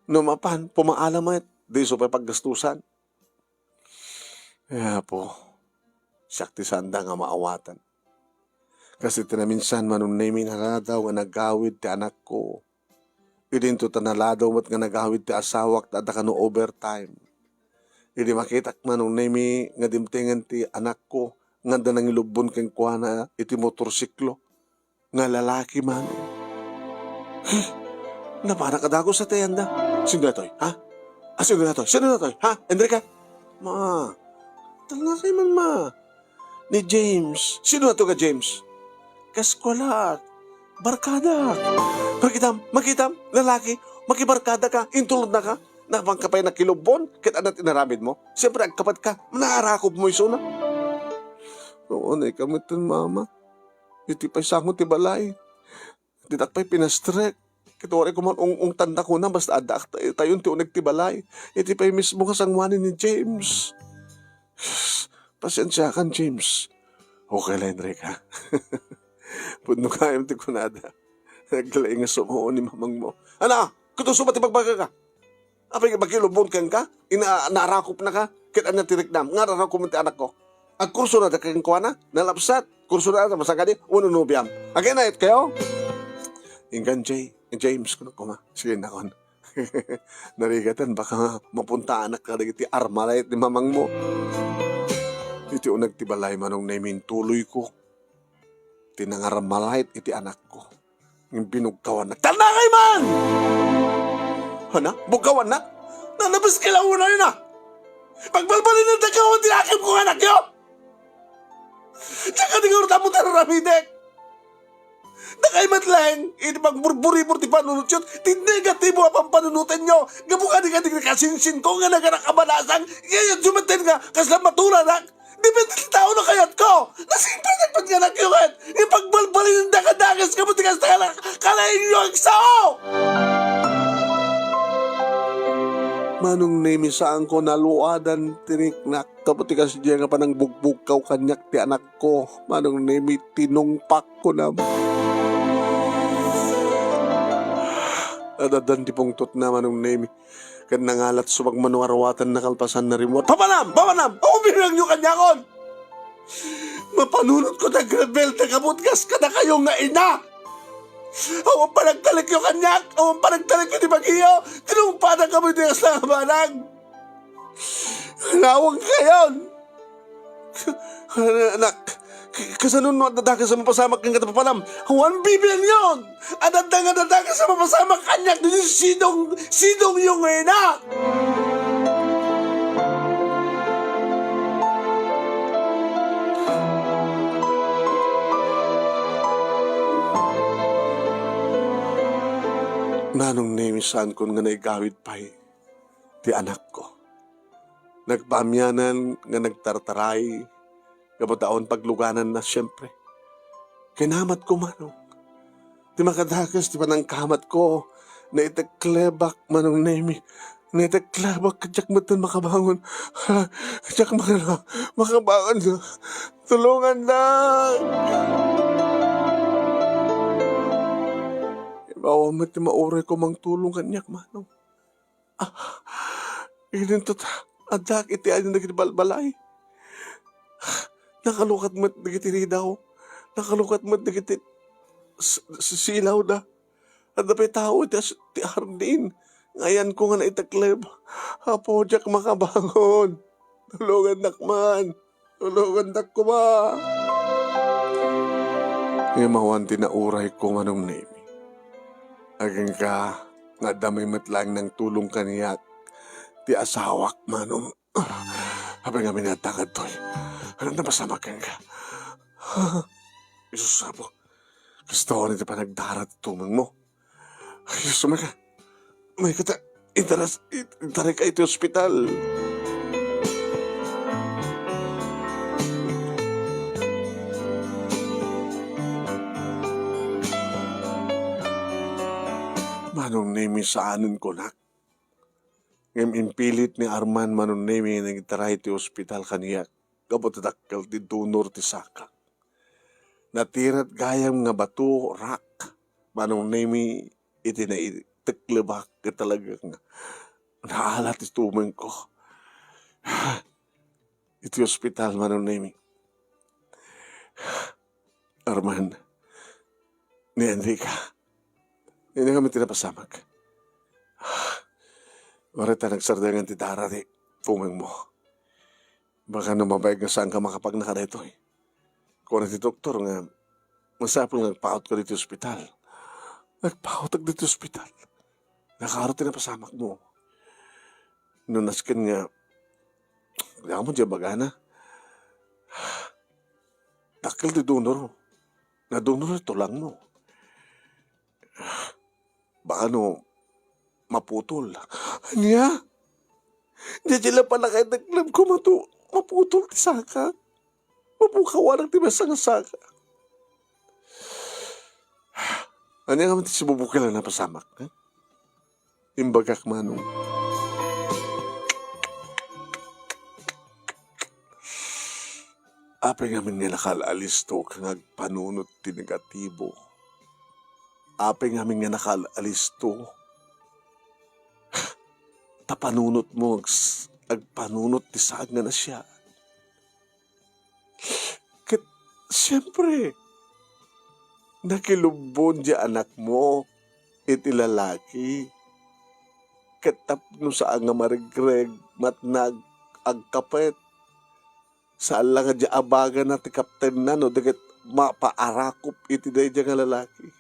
numapan, pumaalamat, di so pa paggastusan. Kaya po, sakti sanda nga maawatan. Kasi tinaminsan manunaymin haladaw nga nagawid ti anak ko. Idin to tanaladaw mat nga nagawid ti asawak tada ka no overtime. Idi makitak manunaymi nga dimtingan ti anak ko nga danang ilubon keng kuana iti motorsiklo. Nga lalaki man. Napana kadago sa tayanda. Sino na to'y? Ha? Sino na to'y? Sino na to'y? Ha? Enrica? Ma. Talaga kay man ma. Ni James. Sino na to ka James? Kaskwalak, barkada. Makitam, lalaki, makibarkada ka, intulod na ka, napang kapay na kilobon, kit anat inaramid mo, siyempre agkapat ka, manaharakop mo iso na. Oo na ikamitan mama, iti pa'y sangot ti balay, ditak pa'y pinastrek, kituwari ko man ung tanda ko na, basta adak tayon ti unag ti balay, iti pa'y mismo kasangwanin ni James. Pasensya kan James. Okay lang, Enrica. Pudno kayong ti kunada. Naglalay nga sumuon ni mamang mo. Ano? Kutuso ba ti pagbaga ka? Apay magkilubon kang ka? Narakop na ka? Kit anya tiriknam? Nga rarakop ti anak ko. Ang kurso na kang kuha na? Nalapsat. Kurso na masagadi? Uno nubiam. Again na it kayo? Inggan James ko na kuma. Sige na kon. Narigatan baka mapunta anak ka ti armalay ni mamang mo. Iti unag ti balay manong naimin tuloy ko. Tinangaramalait iti anak ko. Yung binugkawan na, tanakay man! Hana? Bugkawan na? Nanabas kilawan na yun na! Pagbalbalin ng takawan, tinakip ko anak yun! Tsaka di ka urta mo tararamitek! Nakaimat lang, iti pagburburi-bur ti panunot yun, ti negatibo apang panunutan nyo! Gabuka di ka kasinsin ko nga nagarakabalasan, ngayon sumaten nga, kasla matulanak! Depende sa tao na kayat ko. Nasimpan nagpat nga nakyukat. Ipagbalbalin ng dakadagas ka mo tigas na kalain nyo ang sao. Manong nemi saan ko naluadan tiniknak. Kaputikas diya nga pa nang bugbog kaw kanyak ti anak ko. Manong nemi tinungpak ko na. Adadan di pungtot na manong name. Kan nangalat subag manuarwatan na kalpasan na rimot. Pamanam! Ako binang nyo kanya kon! Mapanunod ko na grabel na kabutgas ka na kayong nga ina! Awang panagtalik yung kanyak! Awang panagtalik yung di Baguio! Tinumpa na kami di sa kabanang! Nawang kayon! Anak, kasanon mo at dadaga sa mapasamak ng katapapanam. Awan bibiyan yun! At dadaga sa mapasamak kanyak din sidong yung ina! Nanong nemisan ko nga naigawid pa'y ti anak ko. Nagpamyanan nga nagtartaray, kapataon pagluganan na siyempre. Kinamat ko manong. Di makadakas, di panangkamat ko, na itaklebak manong nemi. Na itaklebak, kadyak matan makabangon. Kadyak makabangon na. Tulungan na! Bawa mati mauray ko mang tulong kanyak manong. Inintot, adak iti ayon nagitibalbalay. Nakalukat mo't nagitiri daw. Nakalukat mo't nagiti silaw da. At napay tao ti Hardin. Ngayon ko nga naitakleb. Apo, Jack makabangon. Tulungan nakman. Tulungan nak ko ba? Imawan tinauray ko manong name. Aging ka, nga damay matlang ng tulong kaniyak, ti asawak manong. Habang nga minatangad to'y, ano na masama ka nga? Isus sabo, gusto ko nito pa nagdarat tumang mo. Isus ka, may kata, intaray ka ito ospital. Manong nemi saanan ko nak. Ngem impilit ni Arman manong nemi nga nagitaray ti ospital kaniyak. Kapot takkel ti donor ti saka. Natirat gayam nga bato rak. Manong nemi iti na iteklebak ka talaga nga. Naalat ti tumeng ko. Iti ospital manong nemi. Arman, ni Enrica. Hindi kami tinapasamak. Warita nagsardangan ti Tara ti tumeng mo. Baka numabayag nga saan ka makapag nakarito eh. Kung ti doktor nga, masapang nagpaot ko dito ospital. Nagpaot dito ospital. Nakaro tinapasamak mo. Nung naskin nga, kaya mo dyan bagana. Takil ti donor. Na donor ito lang mo. Baka maputol. Anya? Di sila pala kayo naglam ko maputol ti saka. Mapukawalang ti masang saka. Anya nga man ti sibubukil na napasamak. Imbagak manong. Apay nga min nga nakalaalisto kang agpanunot ti negatibo. Apay nga min nga nakalaalisto. Tapanunot mo agpanunot ti saag nga na siya. Kat siyempre, nakilubon di anak mo iti lalaki. Kat tapno saan nga marigreg matnag agkapet. Saan lang nga di abaga na ti kapten na no dagat mapaarakop iti day nga lalaki.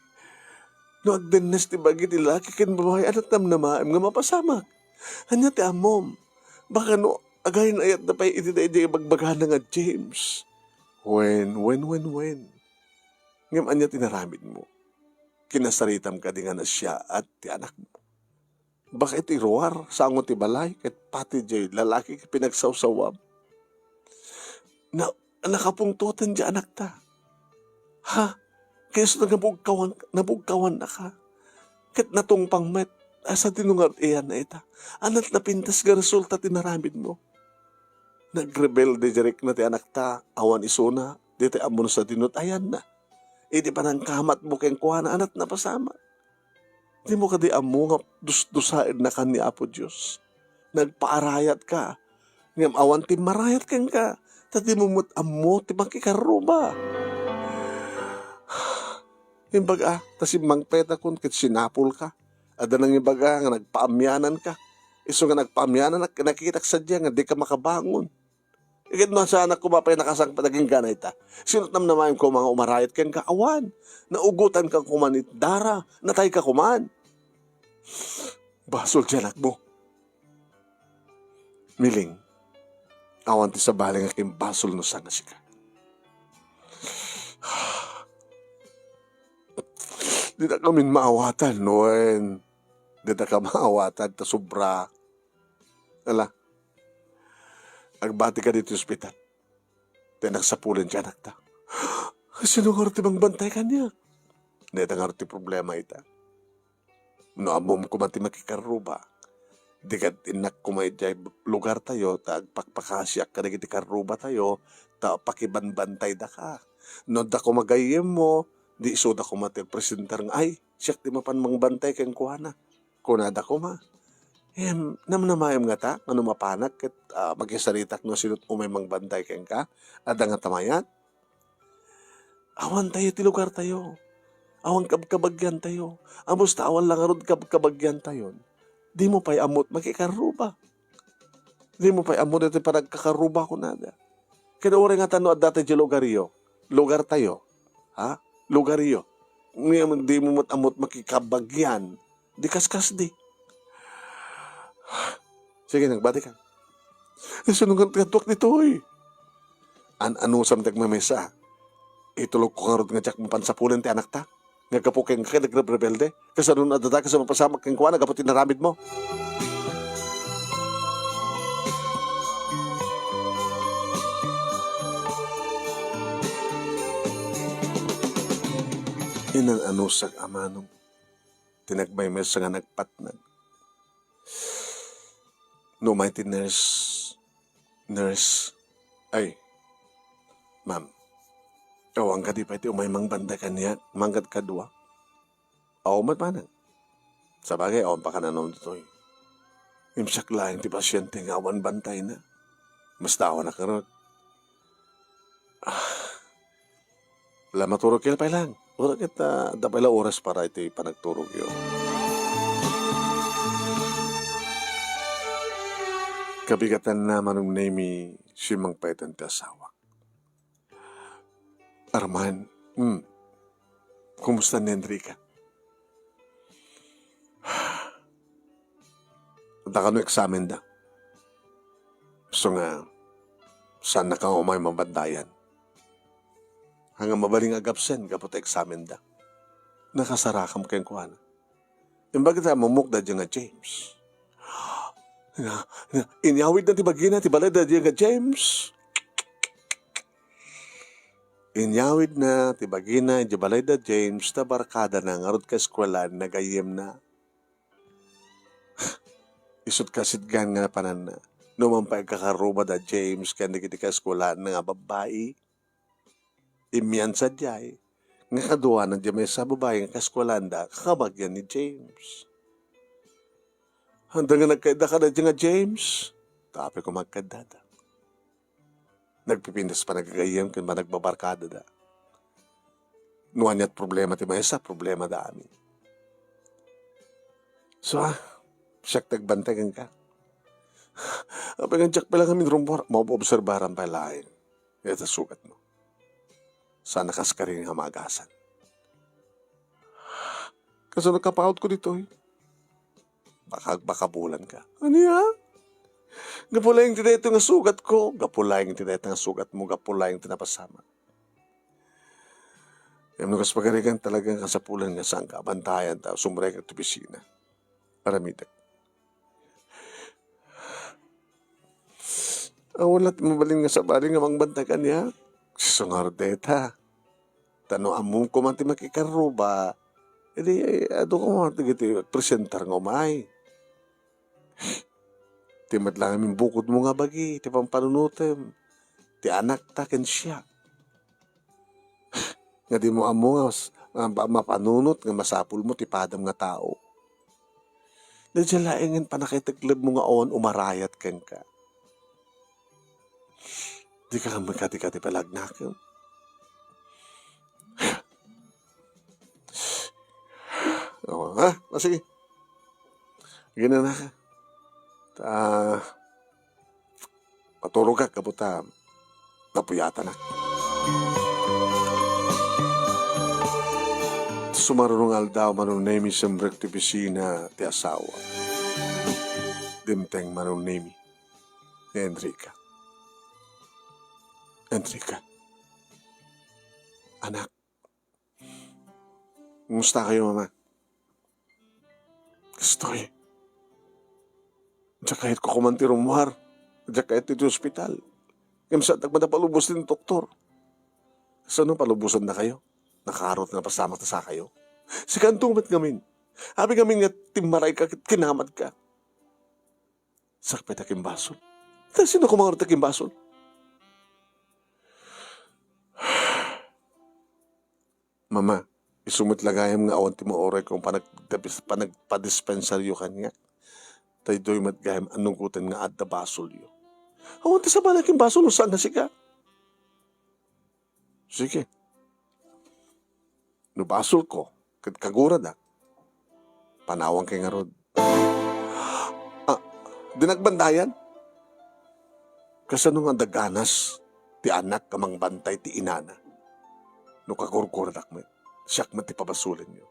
No agdennes ti bagi ti lalaki ken babae anat nam namaem nga mapasamak. Hanya ti amom. Baka no agayin ayat na pa'y iti day bagbagana nga James. When. Ngam anya tinaramid mo. Kinasaritam ka di nga na siya at ti anak mo. Baka iti ruwar sango ti balay ket pati jay lalaki pinagsawsawam. Na nakapungtutan di anak ta. Ha? Kaya sa nabugkawan na ka. Ket natungpang met. Asa tinungat iyan na ita. Anat na pintas ga resulta tinaramid mo. Nagrebel de direk na ti anak ta. Awan isuna. Di ti amon sa dinot. Ayan na. Di pa nang kamat mo keng kuha na anat na pasama. Di mo ka di amo nga dusain na ka ni Apo Diyos. Nagpaarayat ka. Ngam awan ti marayat kang ka. Tadi mo mo't amo ti makikaruba. Imbaga, tas imangpeta kun kit sinapol ka. Ada nang imbaga nga nagpaamyanan ka. Iso nga nagpaamyanan nakikita sa diya nga di ka makabangon. Ikit mo sa anak ko mapay nakasang pataging ganay ta. Sinot nam naman ko mga umarayat kang kaawan. Naugutan ka kumanit dara. Natay ka kuman. Basol tiyanak mo. Miling, awan ti sa baling aking basol no sana sika. Di na kami maawatan, noen. Di na ka maawatan, ta sobra. Ala, agbati ka dito sa ospital. Tinak sa pulin tiyanak ta. Sino nga ti bang bantay ka niya? Di na nga ti problema ita. No amom ko mati makikaruba. Di ka tinak kumaydjay lugar tayo, ta agpakpakasyak ka na kiti karuba tayo, ta pakibanbantay da ka. No da ko magayem mo, di iso da ko mati presentar nga, ay, siyak di mapan mangbantay keng kuhana. Kunada ko ma. Namnamayam nga ta, ano mapanak, kat magisaritak no sinut umay mangbantay keng ka, ada nga tamayan. Awan tayo ti lugar tayo. Awan kabagyan tayo. Amos ta awan lang arod kabagyan tayo. Di mo pa'y amot makikaruba. Di mo pa'y amot ito panagkakaruba ko nada. Kinauri nga tano at dati di lugaryo. Lugar tayo. Ha? Lugaryo. Ngayon di mo amot makikabagyan. Di kaskas di. Sige, nagbati ka. Sunungan tuwak nito eh. Ano samtag mamesa? Itulog ko nga rod nga tsak mapansapulan ti anak ta. Nga kapukeng ka nagrebelde. Kasi nun adada ka sa mapasamak keng kuha, nagapot tinaramid mo. Inang anusag amanong. Tinagbay mes nga nagpatnag. No mighty nurse. Ay, ma'am. Awang ka di pa iti umay mangbanda ka niya, manggat ka dua. Aw matmanang. Sa bagay, awan pa ka na noon dito eh. Imsak lang ti pasyente nga awan bantay na. Mas tawa na karot. Wala maturog kaya pa lang. Wala kita, dapay la oras para iti panagturog yun. Kabigatan naman ng name si Mang Paitan ti asawa. Arman, kumusta ni Enrica? Punta ka no examen da. So nga, saan na ka umay mabandayan? Hanggang mabaling agapsen, kapot examen da. Nakasarakam kayong kuhan. Yung bakit sa mamukda dyan nga James? Inyawid na tibagina, tibalay da dyan nga James. Inyawid na, tibagina, jabalay da James, tabarkada na, ngarod ka eskwelan, nagayem na. Isot kasitgan nga panan na, numampay kakaruba da James, kaya nagiti ka eskwelan na nga babae. Imyan sa diyay, nga kaduwa na dyan may sa babae nga kaskwelan da, kakabagyan ni James. Handa nga nagkaida ka na dyan nga James, tapi ko magkadada. Nagpipindas pa nagagayam kung managbabarkada da. Nuwan niya't problema ti Maysa, problema da amin. So, siyak tagbantagan ka. Apay nga jak pala kami rumbor, mauobserbaran pa lain. Ito sugat mo. Sana kaskarin nga magasan. Kasi nagkapaut ko dito eh. Baka bulan ka. Ano yan? Gapulayang tinayto nga sugat ko. Gapulayang tinayto nga sugat mo. Gapulayang tinapasama. Yung nukas pagarigan talagang kasapulan nga saan ka. Bantayan ta. Sumray ka tupisina. Paramidag. Walat mabaling nga sa baling nga mangbantay ka niya. Sungardeta. Tano among ko man ti makikaruba. Edi, ado ko man ti presentar nga umay. Timat lang amin bukod mo nga bagi, ti pampanunutem, ti anak taken siya. Nga di mo amo nga mapanunot, nga masapul mo, ti padam nga tao. Dadya laingin pa nakitaglab mo nga awan umarayat ken ka. Di ka magkati-kati palagnakan. Oo, ha? O sige. Gina na ka. Patulog ka, kabuta. Napuyata na. Sumarunong aldaw manunemi sembrek ti pisina ti asawa. Dimteng manunemi ni Enrica. Enrica. Anak. Kumusta kayo, mama? Kastoy. Diyan kahit ko kumanti rumwar. Diyan kahit ito hospital. Kamsa tagmada palubos din doktor. Saan palubusan na kayo? Nakarot na pasama ta sa kayo. Si kantumat gamin. Habi gamin nga timaray ka kinamad ka. Sakpay takim basol. Dahil sino kumangarot takim basol? Mama, isumit lagayam nga awan ti mo oray kung panagpadispensaryo kanya. Tay doy matgayam anong kutan nga adda basol yo. Awan ti sa balaking basol o saan na sika? Sige. No basol ko, kagura da. Panawang kay nga rod. Dinagbandayan? Kasano nga daganas ti anak kamang bantay ti inana. No kakurkuradak mo, siyak man ti pabasulin nyo.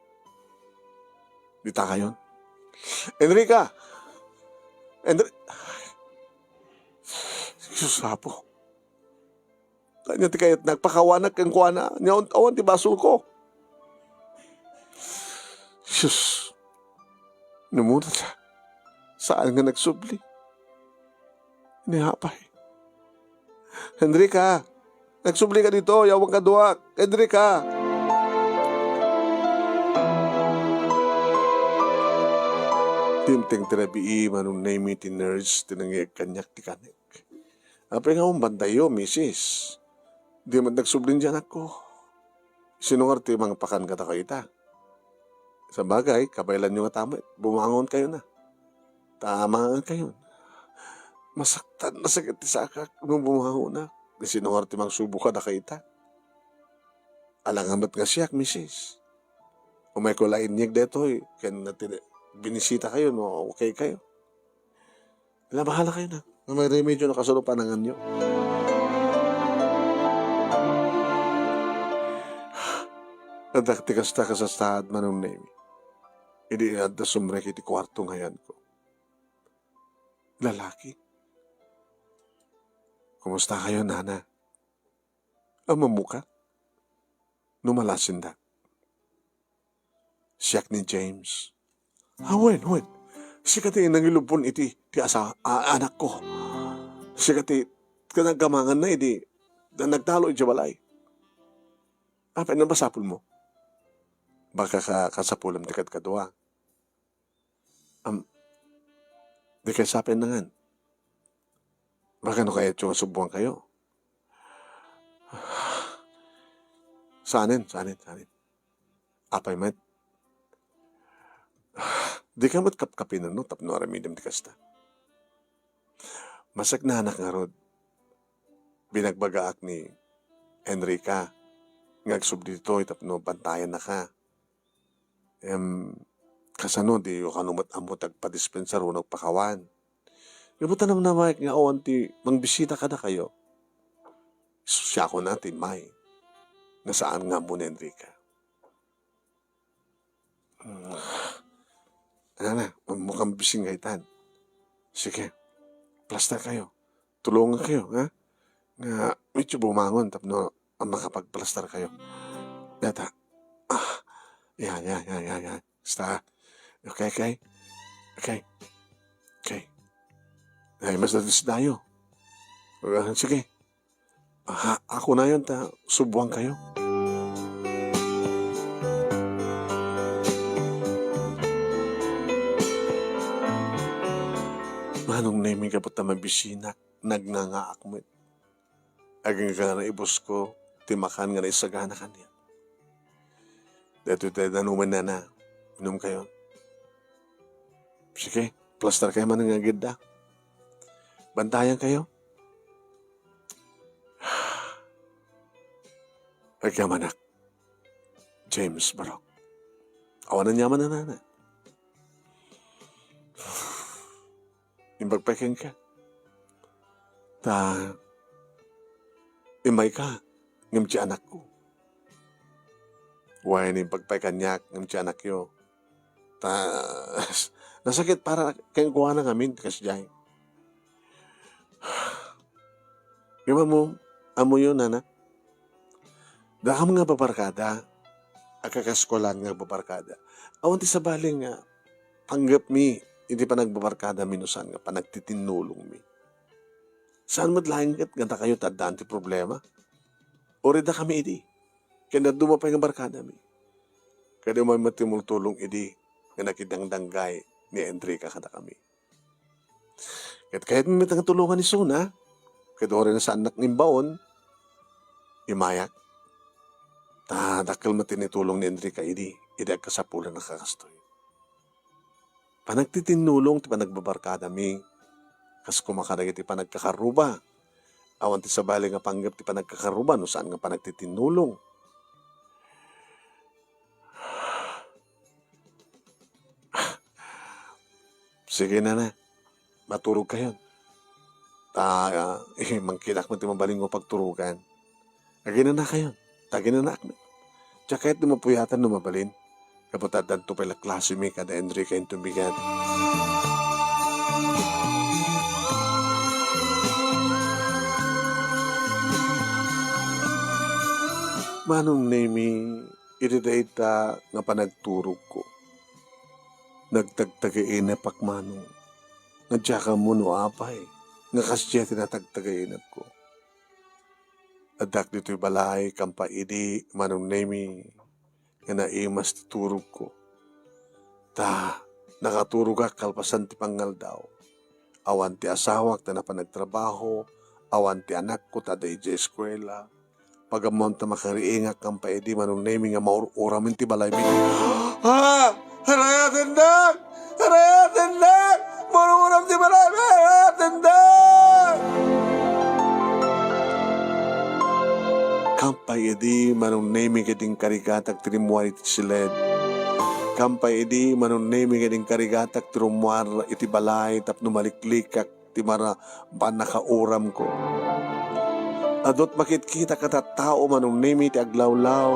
Dita kayon? Enrica! Susapo. Kanya ti kayat nagpakawanak kang kuwana, niya awan ti basul ko. Sus, namunat siya. Saan nga nagsubli? Nihapay. Enrica! Nagsubli ka dito, yawang ka duwak. Enrica! Timteng tirabii manong naimi ti nurse tinangyag kanyak ti kanek. Apay nga mong bandayo, misis. Di man nagsublin dyan ako. Sinungar ti mga pakan kata kayo ita. Sa bagay, kabaylan nyo nga tama. Bumangon kayo na. Tamangan kayo. Masakit ti sakak nung bumangon na. Di sinungar ti mga subo ka na kayo ita. Alangamat nga siyak, misis. Umay ko lain niyag detoy. Kaya natin binisita kayo, no? Okay kayo. Bahala kayo na. May remedyo na kasunod panangan nyo. Nadaktikas ta ka sa stad manong name. Hindi na sumrek iti kwarto ngayon ko. Lalaki. Kumusta kayo, nana? Amamuka? Numalasin da. Siyak ni James. Wen. Sikati nangilupon iti ti anak ko. Sikati kanagamangan na iti nagtalo iti balay. Apay na basapol mo? Baka kasapulam ti kadwa. Di kayo sapin na nga. Baka no kaya tiyong subuan kayo. Sanin. Apay met. Di ka matkapkapin no, tapno aramidam di kasta. Masak na anak nga rod. Binagbagaak ni Enrica. Ngagsub dito, tapno bantayan na ka. Kasano, di yung kanumat amot agpadispensar o nagpakawan. Ibutan naman na Mike nga awan ti mangbisita ka na kayo. Siya ko natin, May. Nasaan nga mo ni Enrica? Mukhang bising gaitan. Sige, plaster kayo. Tulungan kayo, ha? Nga, medyo bumangon, tapno ang makapagplaster kayo. Yata. Yan. Basta. Okay. Ay, mas natis tayo. Sige. Ako na yun, subuhan kayo. Manong naming kapot na mabisina, nagnangaak mo. Aging ka na ibos ko, timakan nga na isagana kanya. Dito tayo nanuman na, inom kayo. Sige, plaster kayo man nga gid da. Bantayan kayo. Pagkamanak, James Barok. Awanan niya man na nana. Imbagpakin ka. Imay ka, ngam si anak ko. Huwag ni pagpaikan niya, ngam si anak yo. Nasakit para kayong kuha na ngamin, kasi dyan. Gima mo, amo yun, nana. Daham nga babarkada, akakaskolan nga babarkada. Awan ti sa baling nga, panggap mi, hindi pa nagbabarkada minusan nga, pa nagtitinulong mi. Saan madlangit, ganda kayo tadaan ti problema? O rida kami idi, kaya dumapay nga barkada mi. Kaya may matimultulong idi, nga nakidangdanggay ni Enrica kada kami. Kahit may tulungan ni Suna, kaya doon rin sa anak ni Baon, imayak, dakal matinitulong ni Enrica idi kasapulan na kakastoy. Panagtitinulong, ti panagbabarkada mi, kas kumakaragit ti panagkakaruba. Awan ti sabali nga panggap ti panagkakaruba, no saan nga panagtitinulong. Sige na, maturog kayo. Mangkinak mo ti mabaling mo pagturugan. Agin na kayo. Tagin na akme. Tsaka kahit lumapuyatan lumabalin. Kapatadan to pala klase mi kada Enrica yung tubigan. Manong nemi, iridaita nga panagturog ko. Nagtagtagain pak manong. Nga tsaka mo no apay. Nga kasya tinatagtagain ko. Adak dito'y balay, kampaidi, manong nemi, nga naimas ti turog ko. Nakaturog ka kalpasan ti pangal daw. Awan ti asawak na napanagtrabaho, awan ti anak ko tada ija eskwela. Pagamon ta makariingak kampaidi, manong nemi nga maururamin ti balay mi. Harayatan dak! Harayatan dak! Maruram ti balay mi! Harayatan dak! Kampay edi manong nemi kading karigatak tirimuar iti siled. Kampay edi manong nemi kading karigatak tirimuar iti balay tapno maliklikak ti mara panakauram ko. Adot makitkita katatao manong nemi ti aglawlaw.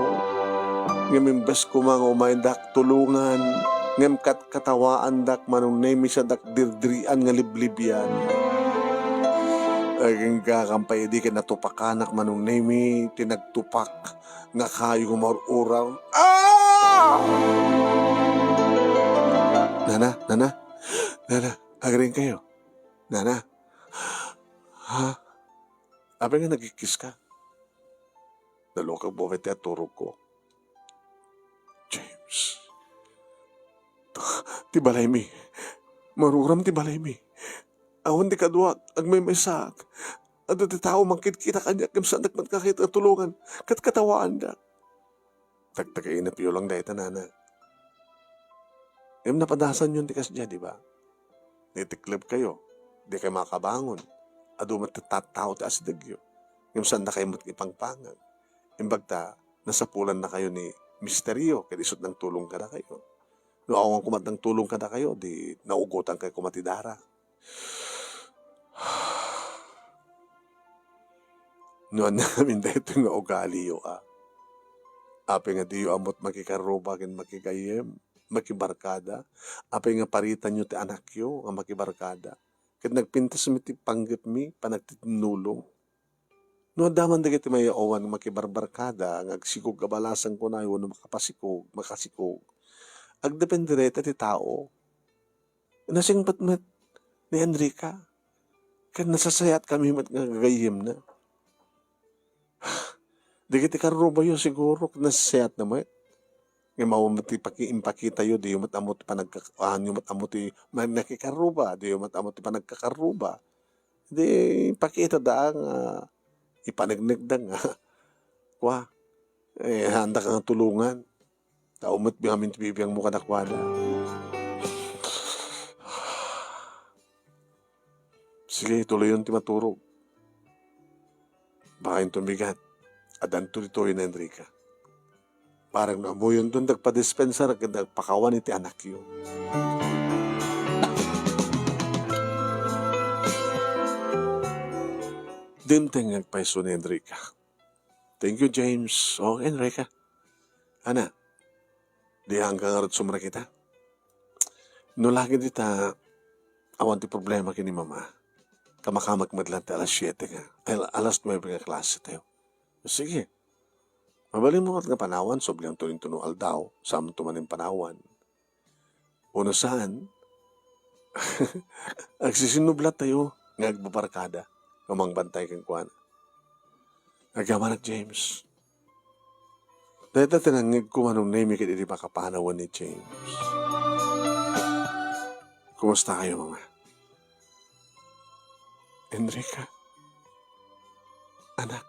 Ngamimbes ko mga umaydak tulungan. Ngam katawaan dak manong nemi sa dak dirdrian nga liblibyan. Aging kakampay di ka natupakanak manong nemi, tinagtupak nga kayo maruram. Nana, agaring kayo. Nana, Abi nga nagkikis ka. Nalokag bawet at turog ko. James, ti balay mi. Maruram ti balay mi. Awan di kadwa, agmay may sak. Ado ti tao mangkit-kita kanya, kamsaan nagmagkakita tulungan, katawaan da. Tagtagain na piyo lang dahil tanana. Yung napadasan yun, di kasya, di ba? Nitiklab kayo, di kayo makabangon. Ado matatatao ti asidagyo. Yung saan na kayo matipangpangan. Imbagta, nasapulan na kayo ni misteryo, kaya isot ng tulong ka na kayo. No, awang kumat ng tulong ka na kayo, di naugutan kayo kumatidara. Noon namin dahil ito nga ugali yo Ape nga diyo amot makikaroba kin makikayem, makibarkada. Ape nga paritan nyo ti anak yo nga makibarkada. Kat nagpintas mi ti panggap mi, panagtitinulong. No daman dagiti may awan makibarbarkada, nga agsikog kabalasan ko na yun, makasikog. Agdepende reta ti tao. Nasing patmat ni Enrica. Kaya nasasayat kami magagayim na. Di kiti karuba yun siguro. Nasasayat naman. Ngayon mawamati impakita yun. Di yung matamot panagkakahan. Yung matamot nakikaruba. Di yung matamot panagkakaruba. Di impakita daang ipanagnagdang. Kwa. Handa ka nga tulungan. Taumot bihamin tibibiyang mo kanakwada. Sige, tuloy yung timaturog. Baka yung tumigat. Adan tuloy na Enrica. Parang namuyon doon nagpa-dispenser at nagpakawan iti anak yun. Dimteng nagpaiso ni Enrica. Thank you, James. Oh, Enrica. Ana, di hanggang arat sumra kita. No lagi dita, awan ti problema kini mama. Kamakamak madlan ti alas 7 nga. Ay, alas 9 nga klase tayo. Sige. Mabalin mo nga panawan, sobrang tuning-tuno aldaw, sa among tumaning panawan. Una saan, agsisinublat tayo, nga agbabarkada, kamang bantay kang kuwan. Agaman at James. Dahil tinangig ko manong name kit iti makapanawan ni James. Kumusta kayo, mama? Enrica? Anak?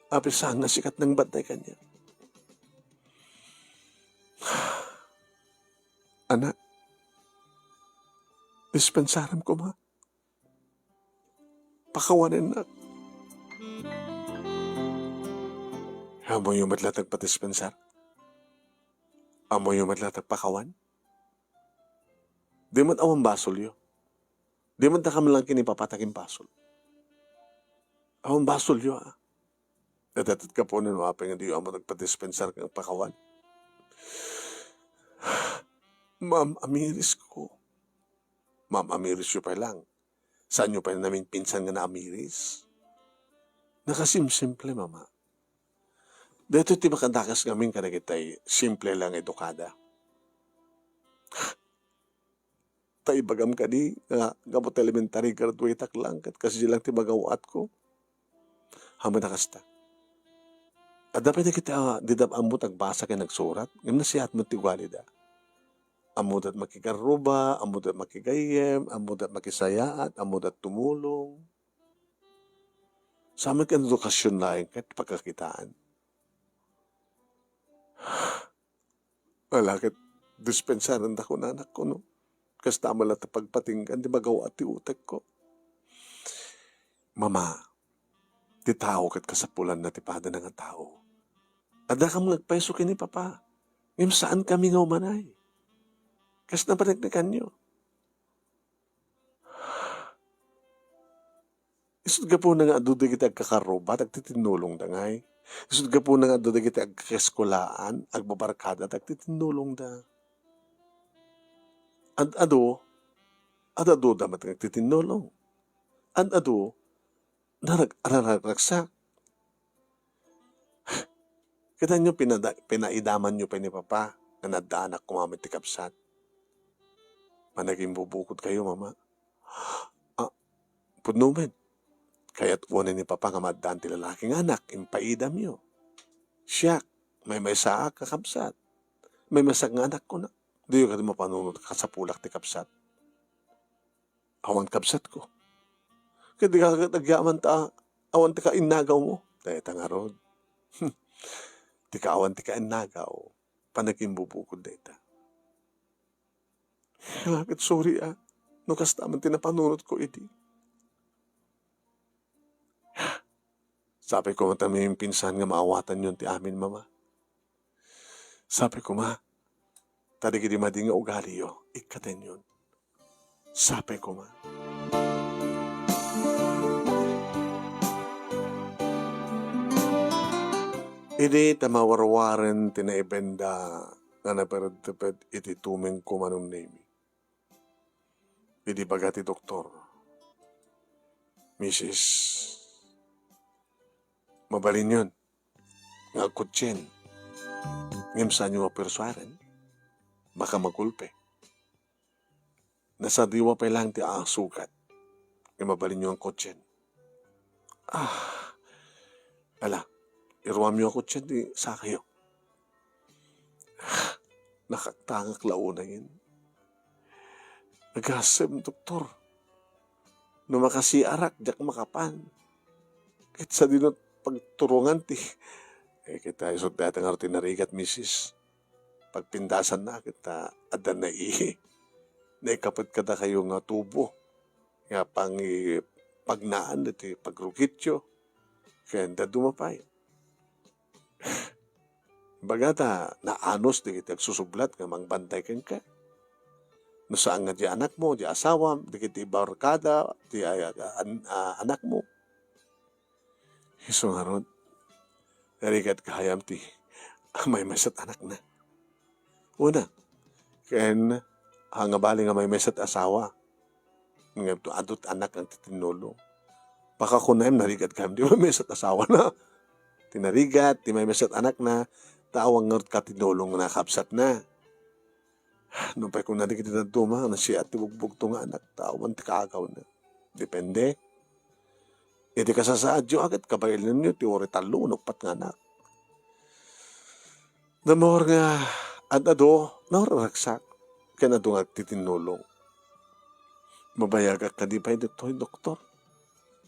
Apisahan na sikat ng bantay kanya. Anak? Dispensaram ko, ma? Pakawanin na. Amo yung matlatag patispensar? Amo yung matlatag pakawan? Di man awang basol yo. Di man takam lang kinipapatakin basol. Awang basol yo, ah. Natatat ka po nun, wapay nga di amo nagpatispensar kang pakawan. Ma'am, amiris ko. Ma'am, amiris yo pa lang. Saan nyo pa namin pinsan nga na amiris? Nakasimsimple, mama. Dito ti makadakas ngamin ka na kita'y simple lang edukada. Tay bagam ka di, nga gamot elementary graduate lang, kat kasi lang ti magawat ko. Hama na kasta. At dapat na kita, didap amot agbasa kay nagsurat, ngayon na siya at matigwalida. Amot at makikaruba, amot at makigayem, amot at makisayaat, amot at tumulong. Sa amin ka edukasyon laing kahit pagkakitaan. Wala kat dispensaran ako na anak ko, no? Kasi tama lang pagpatinggan, di magawa at utek ko. Mama, di tao kat kasapulan na tipada na nga tao. Ada ka mga nagpaiso kini papa. Ngayon saan kami nga umanay? Kasi napanagnakan nyo. Isod ka po na nga aduda kita agkakaroba, agtitinulong da ngay. Isod ka po na nga aduda kita agkaskolaan, agbabarkada, agtitinulong da. Ado damat agtitinulong. Ado, naragraksak. Kita nyo pinaidaman nyo pa ni papa na nadaanak kumamit ti kapsat. Managing bubukod kayo, mama. Pudnumen. Kaya't uwanin ni papa nga maddaan ti lalaking anak, impaidam nyo. Siyak, may saa kakapsat. May masak nga anak ko na. Di yung ka mapanunod kasapulak ti kapsat. Awan kapsat ko. Kaya di ka nagyaman ta, awan ti ka inagaw mo. Dahil nga rod. Di ka awan ti ka inagaw. Panaging bubukod dahil ta. Lakit sorry no kastaman tinapanunod ko iti. Sabi ko matami yung pinsan nga maawatan yun ti amin, mama. Sabi ko, ma, tadi kiti mading nga ugali yo, ikaten yun. Sabi ko, ma. Idi tamawarwaren tinaibenda nga naparadtapad iti tumeng ko manong name. Idi bagati doktor. Mrs. Mabalin yun. Nga kutsin. Ngem sa nyo mapersuaren. Baka magulpe. Nasa diwa pa lang ti sukat. Ngem mabalin nyo ang kutsin. Ala. Iruam nyo ang kutsin di sa kayo. Nakatangak launa yun. Nagasem, doktor. No makasiarak, jak makapan. Kahit sa dinot pagturungan ti. Kita isot dati nga tinarigat, misis. Pagpindasan na kita, adan na naikapit kada kayo nga tubo. nga pagnaan iti pagrukityo, kaya dumapay. Bagata, naanos di kiti agsusublat nga mangbantay ken ka. No saan nga di anak mo, di asawa, di kiti barkada, di anak mo. Iso nga ron, narikat kahayam ti may mesat anak na. Una, ken hangabali nga may mesat asawa, nga adot anak ang titinulong. Baka kunaim narigat kahayam, di may mesat asawa na. Tinarigat, di may mesat anak na, tawang nga katinulong na kapsat na. Nung pa kung narikit na duma, na siya at tibugbog to nga anak, tawan ti kaagaw na. Depende. Iti kasasaadyo agad, kabayilan nyo, ti ori talo, nagpat nga anak. Namor nga, adado, nauraragsak, kaya na doon titinulong. Mabayagak ka di pa ito, doktor.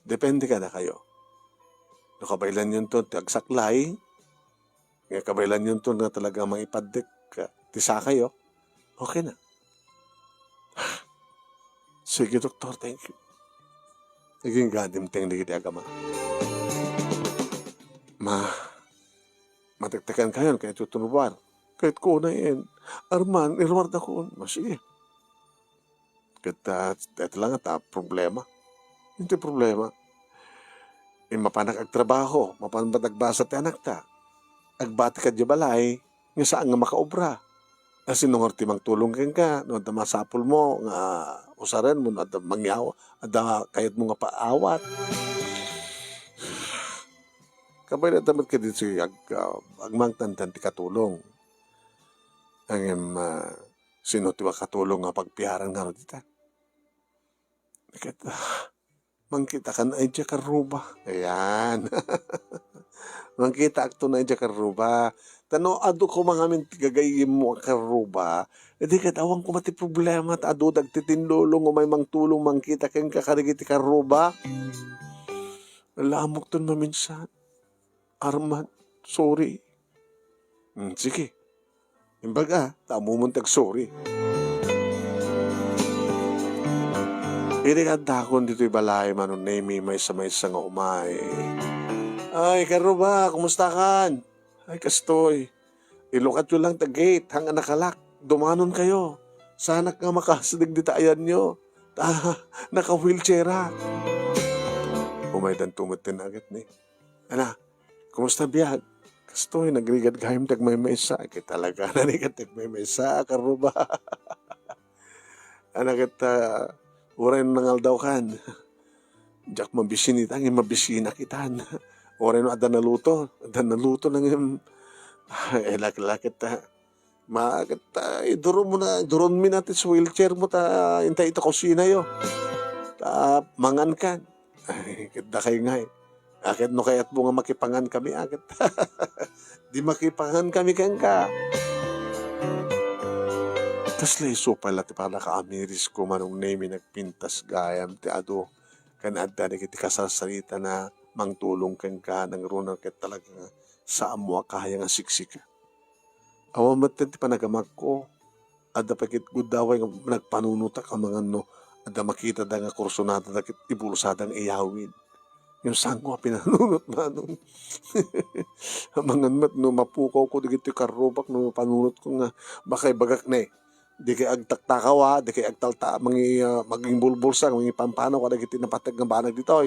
Depende ka na kayo. Nakabaylan yun to, agsaklay, nga kabaylan yun to na talaga maipadik, tisa kayo, okay na. Sige, doktor, thank you. Naging gadimteng di kita agama. Matiktikan kayo, kaya tutunubar. Kahit ko na yan, Arman, irward ako. Sige. Kaya ito lang at problema. Hindi problema. Mapanak agtrabaho, mapanbat agbasa ti anak ta. Agbati ka di balay, nga saan nga makaobra. Kasi nung mang tulong ka, no, da masapul mo, nga usaren mo, da mangyaw, da kayat mo nga paawat. Kabay na damat ka dito agmangtantan ti katulong. Ang sino tiwa katulong nga pagpiharang nga dita. Mangkita ka na idya karuba. Ayan. Mangkita akto na idya karuba. Tano, ado ko mga amin gagayim mo karuba. Hindi ka tawang ko mati problema. Ado dagtitinlulong o may mangtulong mangkita kang kakarigiti karuba. Lamok to maminsan. Arman, sorry. Sige. Imbaga, tamumuntag sorry. Irikadakon dito'y balay manon nemi may sa nga umay. Ay, karuba, kumusta kan? Ay, kastoy. Ilukat nyo lang ta gate, hang nakalak. Dumanon kayo. Sana nga makasidig ditayan nyo. Naka-wheelchaira. Umaydan tumatin agad ni. Ana, kumusta biyag? Kastoy, nagrigad kahim tag may mesa. Kaya talaga narigat tag may mesa, karuba. Anak kita, uray nangal daw kan. Diyak mabisinit, ang mabisina kitan. Oray no adan naluto nang yung lakit ta. Makakit ta, duron mi natin sa wheelchair mo ta, intay ita kusina yo. Ta, mangan kan. Ay, kita kayo nga eh. Akit no kayat mo nga makipangan kami, akit. Di makipangan kami kan ka. Tas layso pala ti para kaamiris ko manong name nagpintas gayam ti ado kan adda na kiti kasasarita na mangtulong kan ka ng runa ket talaga sa amo kaya nga siksika. Awan matten ti panagamag ko adda pakit gudaway nga nagpanunuta ka mga no adda makita da nga kursunada da kit ibulsadang iyawin. Yung sangko pinanunot manong mangan mat no mapukaw ko digiti karubak no panunot ko nga bakay bagak na eh. Di kay agtaktakawa, di kay agtalta, maging bulbulsa, maging pampano, kada kiti napatag ng banag dito.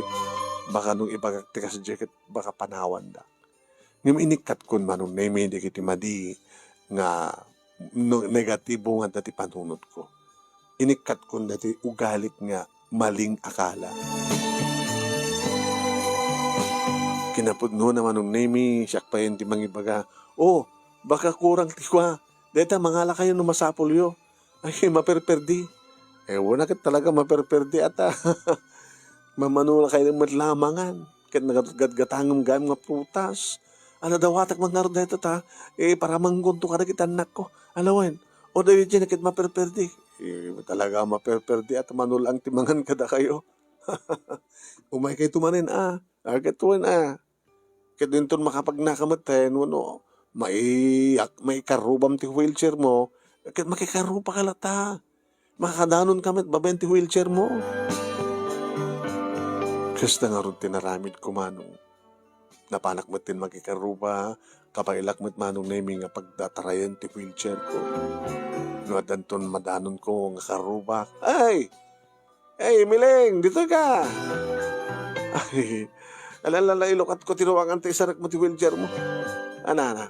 Baka nung ibagak tika sa jacket, baka panawan da. Ngam inikat kun manong name, di kiti madi, nga negatibo nga dati panunod ko. Inikat kun dati ugalit nga maling akala. Kinapudno naman nung name, siyak pa yun di mangibaga, oh, baka kurang tikwa. Deta, mangala kayo nung masapol yo. Ay, maperperdi. Wala ka talaga maperperdi ata. Mamanula kayo ng matlamangan. Kaya nagatgatangam gayam nga prutas. Ano daw atak mga nga dito ta. Para manggunto ka na kita anak ko. Alawan. O daw yun nakit maperperdi. Talaga maperperdi at manulang timangan kada kayo. Umay kayo tumanin Agad tuwan Kaya din to makapagnakamatay. May karubam ti wheelchair mo, makikarupa ka lata. Makakadanon kamit, babayan ti wheelchair mo. Kasta nga ron tinaramid ko manong napanak mo tin magikaruba, kapailak mo't manong naming nga pagdatarayan ti wheelchair ko. No, adanton madanon ko nga karuba. Ay! Ay, Mileng! Dito ka! Ay, alalala ilokat ko tinuwangan ti isarak mo ti wheelchair mo. Ana.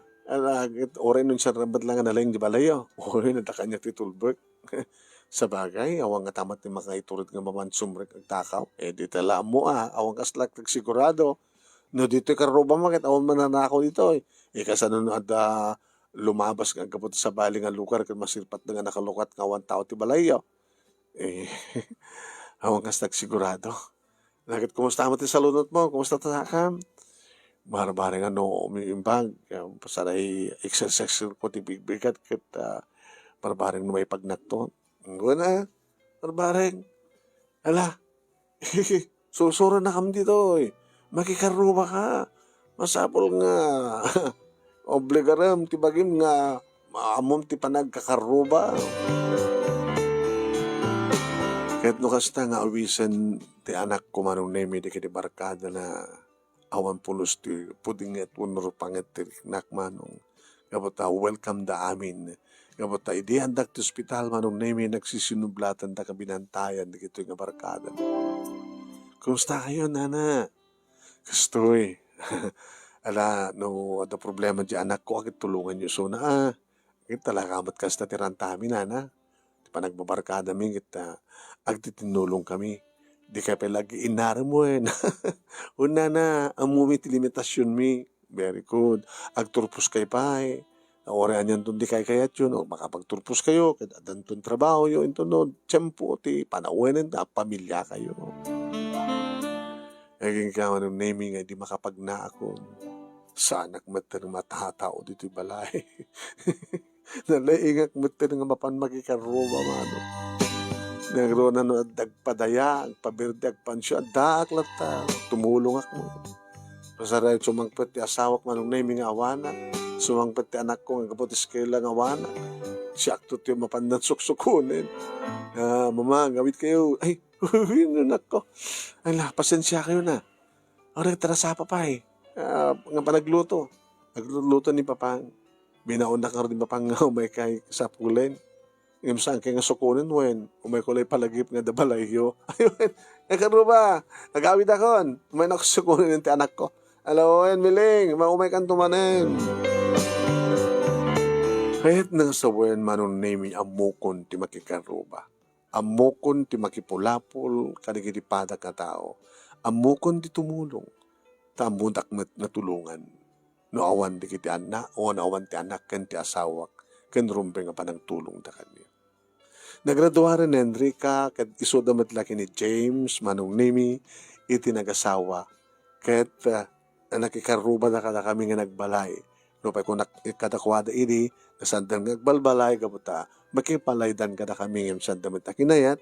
Oray nun siya rabat lang na lang di balayo. Oray, nadakanya ti tulbert. Sa bagay, awang nga tamat ni makaiturit nga mamansumrek ang takaw. Di tala mo awang kaslak sigurado. No, dito karuba makit, awang mananakaw dito Kasano lumabas nga kapot sa bali nga lugar kung masirpat na nga nakalukat nga awan tao ti balayo. Eh, awang kaslak sigurado. Nakit, kumusta mo ti salunot mo? Kumusta ta kam? Barang umiimbag. Pasaray exercise ko ti bigbigat kat barang may pagnakton. Nguna, barang. Ala, susuro na kam dito Makikaruba ka. Masapol nga. Obligaram ti bagim nga maamom ti panagkakaruba. Kahit no kasta nga awisan ti anak ko manong nemi di kiti barkada na awan pulos ti puding at unor panget ti nak manong. Kapata welcome da amin. Kapata idi handak ti ospital manong nemi nagsisinublatan da kabinantayan di kito nga barkada. Kumusta kayo, nana? Kastoy. Ala, no, ada problema di anak ko, agad tulungan nyo. So na, talakamat kasta tirantami, nana. Di pa nagbabarkada mi, agtitinulong kami. Di ka pa lagi inara mo Una na, amumi ti limitasyon mi. Very good. Agturpos kay pa Orean yan doon di kay kayat yun. O makapagturpos kayo, kadadan doon trabaho yun. Ito no, tiyempo, ti panawanan na pamilya kayo. Naging kaman ng naming ay di makapagna ako. Sa anak mater matatao dito balay. Nalaingak mater nga mapan magikaruba mano. Nagro na no dagpadaya, agpabirde, agpansyo, adaklat ta. Tumulong ako. Pasaray sumangpet ti asawak manong naming awana. Sumangpet ti anak ko nga kapotis kailang awana. Siyak to ti mapandan suksukunin. Mama, gawit kayo. Ay, anak ko. Ay la, pasensya kayo na. Oray, tara sa papa nga pa nagluto. Nagluto ni papang. Binaon na ka rin papang nga umay kay sa pulen. Yung saan kay nga sukunin, umay kulay palagip nga dabalayyo. Ayun, nagkaruba. Nagawid akon. Umay na sukunin yung ti anak ko. Hello, Miling. Maumay kang tumanin. Kahit nang sa manong name amukon ti makikaruba. Amukon ti makipulapol kanigitipada ka tao. Amukon ti tumulong. Tamundak natulungan. No awan di kiti anak, o awan ti anak ken ti asawak, ken rumpe nga panang tulong da kanyo. Nagraduaran ni Enrica, ket iso damat laki ni James, manong nimi, iti nagasawa. Ket nakikaruba na kada kami nga nagbalay. No pa kung kadakwada ini, nasandan ngagbalbalay, kaputa, makipalaydan kada kami ng sandamat na kinayat,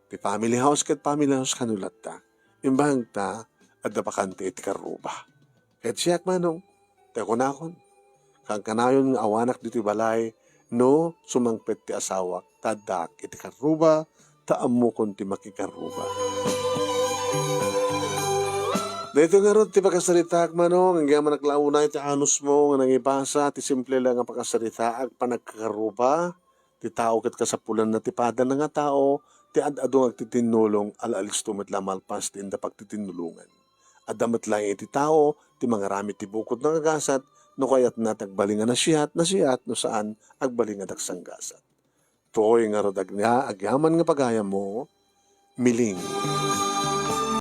ti family house ket family house kanulat ta. Imbang ta, at napakante iti karuba. Ket siyak manong, tayo kunakon. Kang kanayon nga awanak dito balay, no sumangpet ti asawak, tadak iti karuba, taamukon ti makikaruba. Dito nga ron, ti pagkasalita manong, hanggang managlauna iti anus mo, nga nangibasa, ti simple lang ang pagkasalita, ag panagkaruba, ti tao kat kasapulan na tipada na nga tao, ti adadong agtitinulong, alaalis tumat lamalpas, ti inda pagtitinulungan. Adamat lang iti tao, ti mga rami ti bukod ng agasat, no kaya't natagbalingan na siyat, no saan, agbalingan agsanggasat. To'y nga rodag niya, agyaman nga pagaya mo, miling.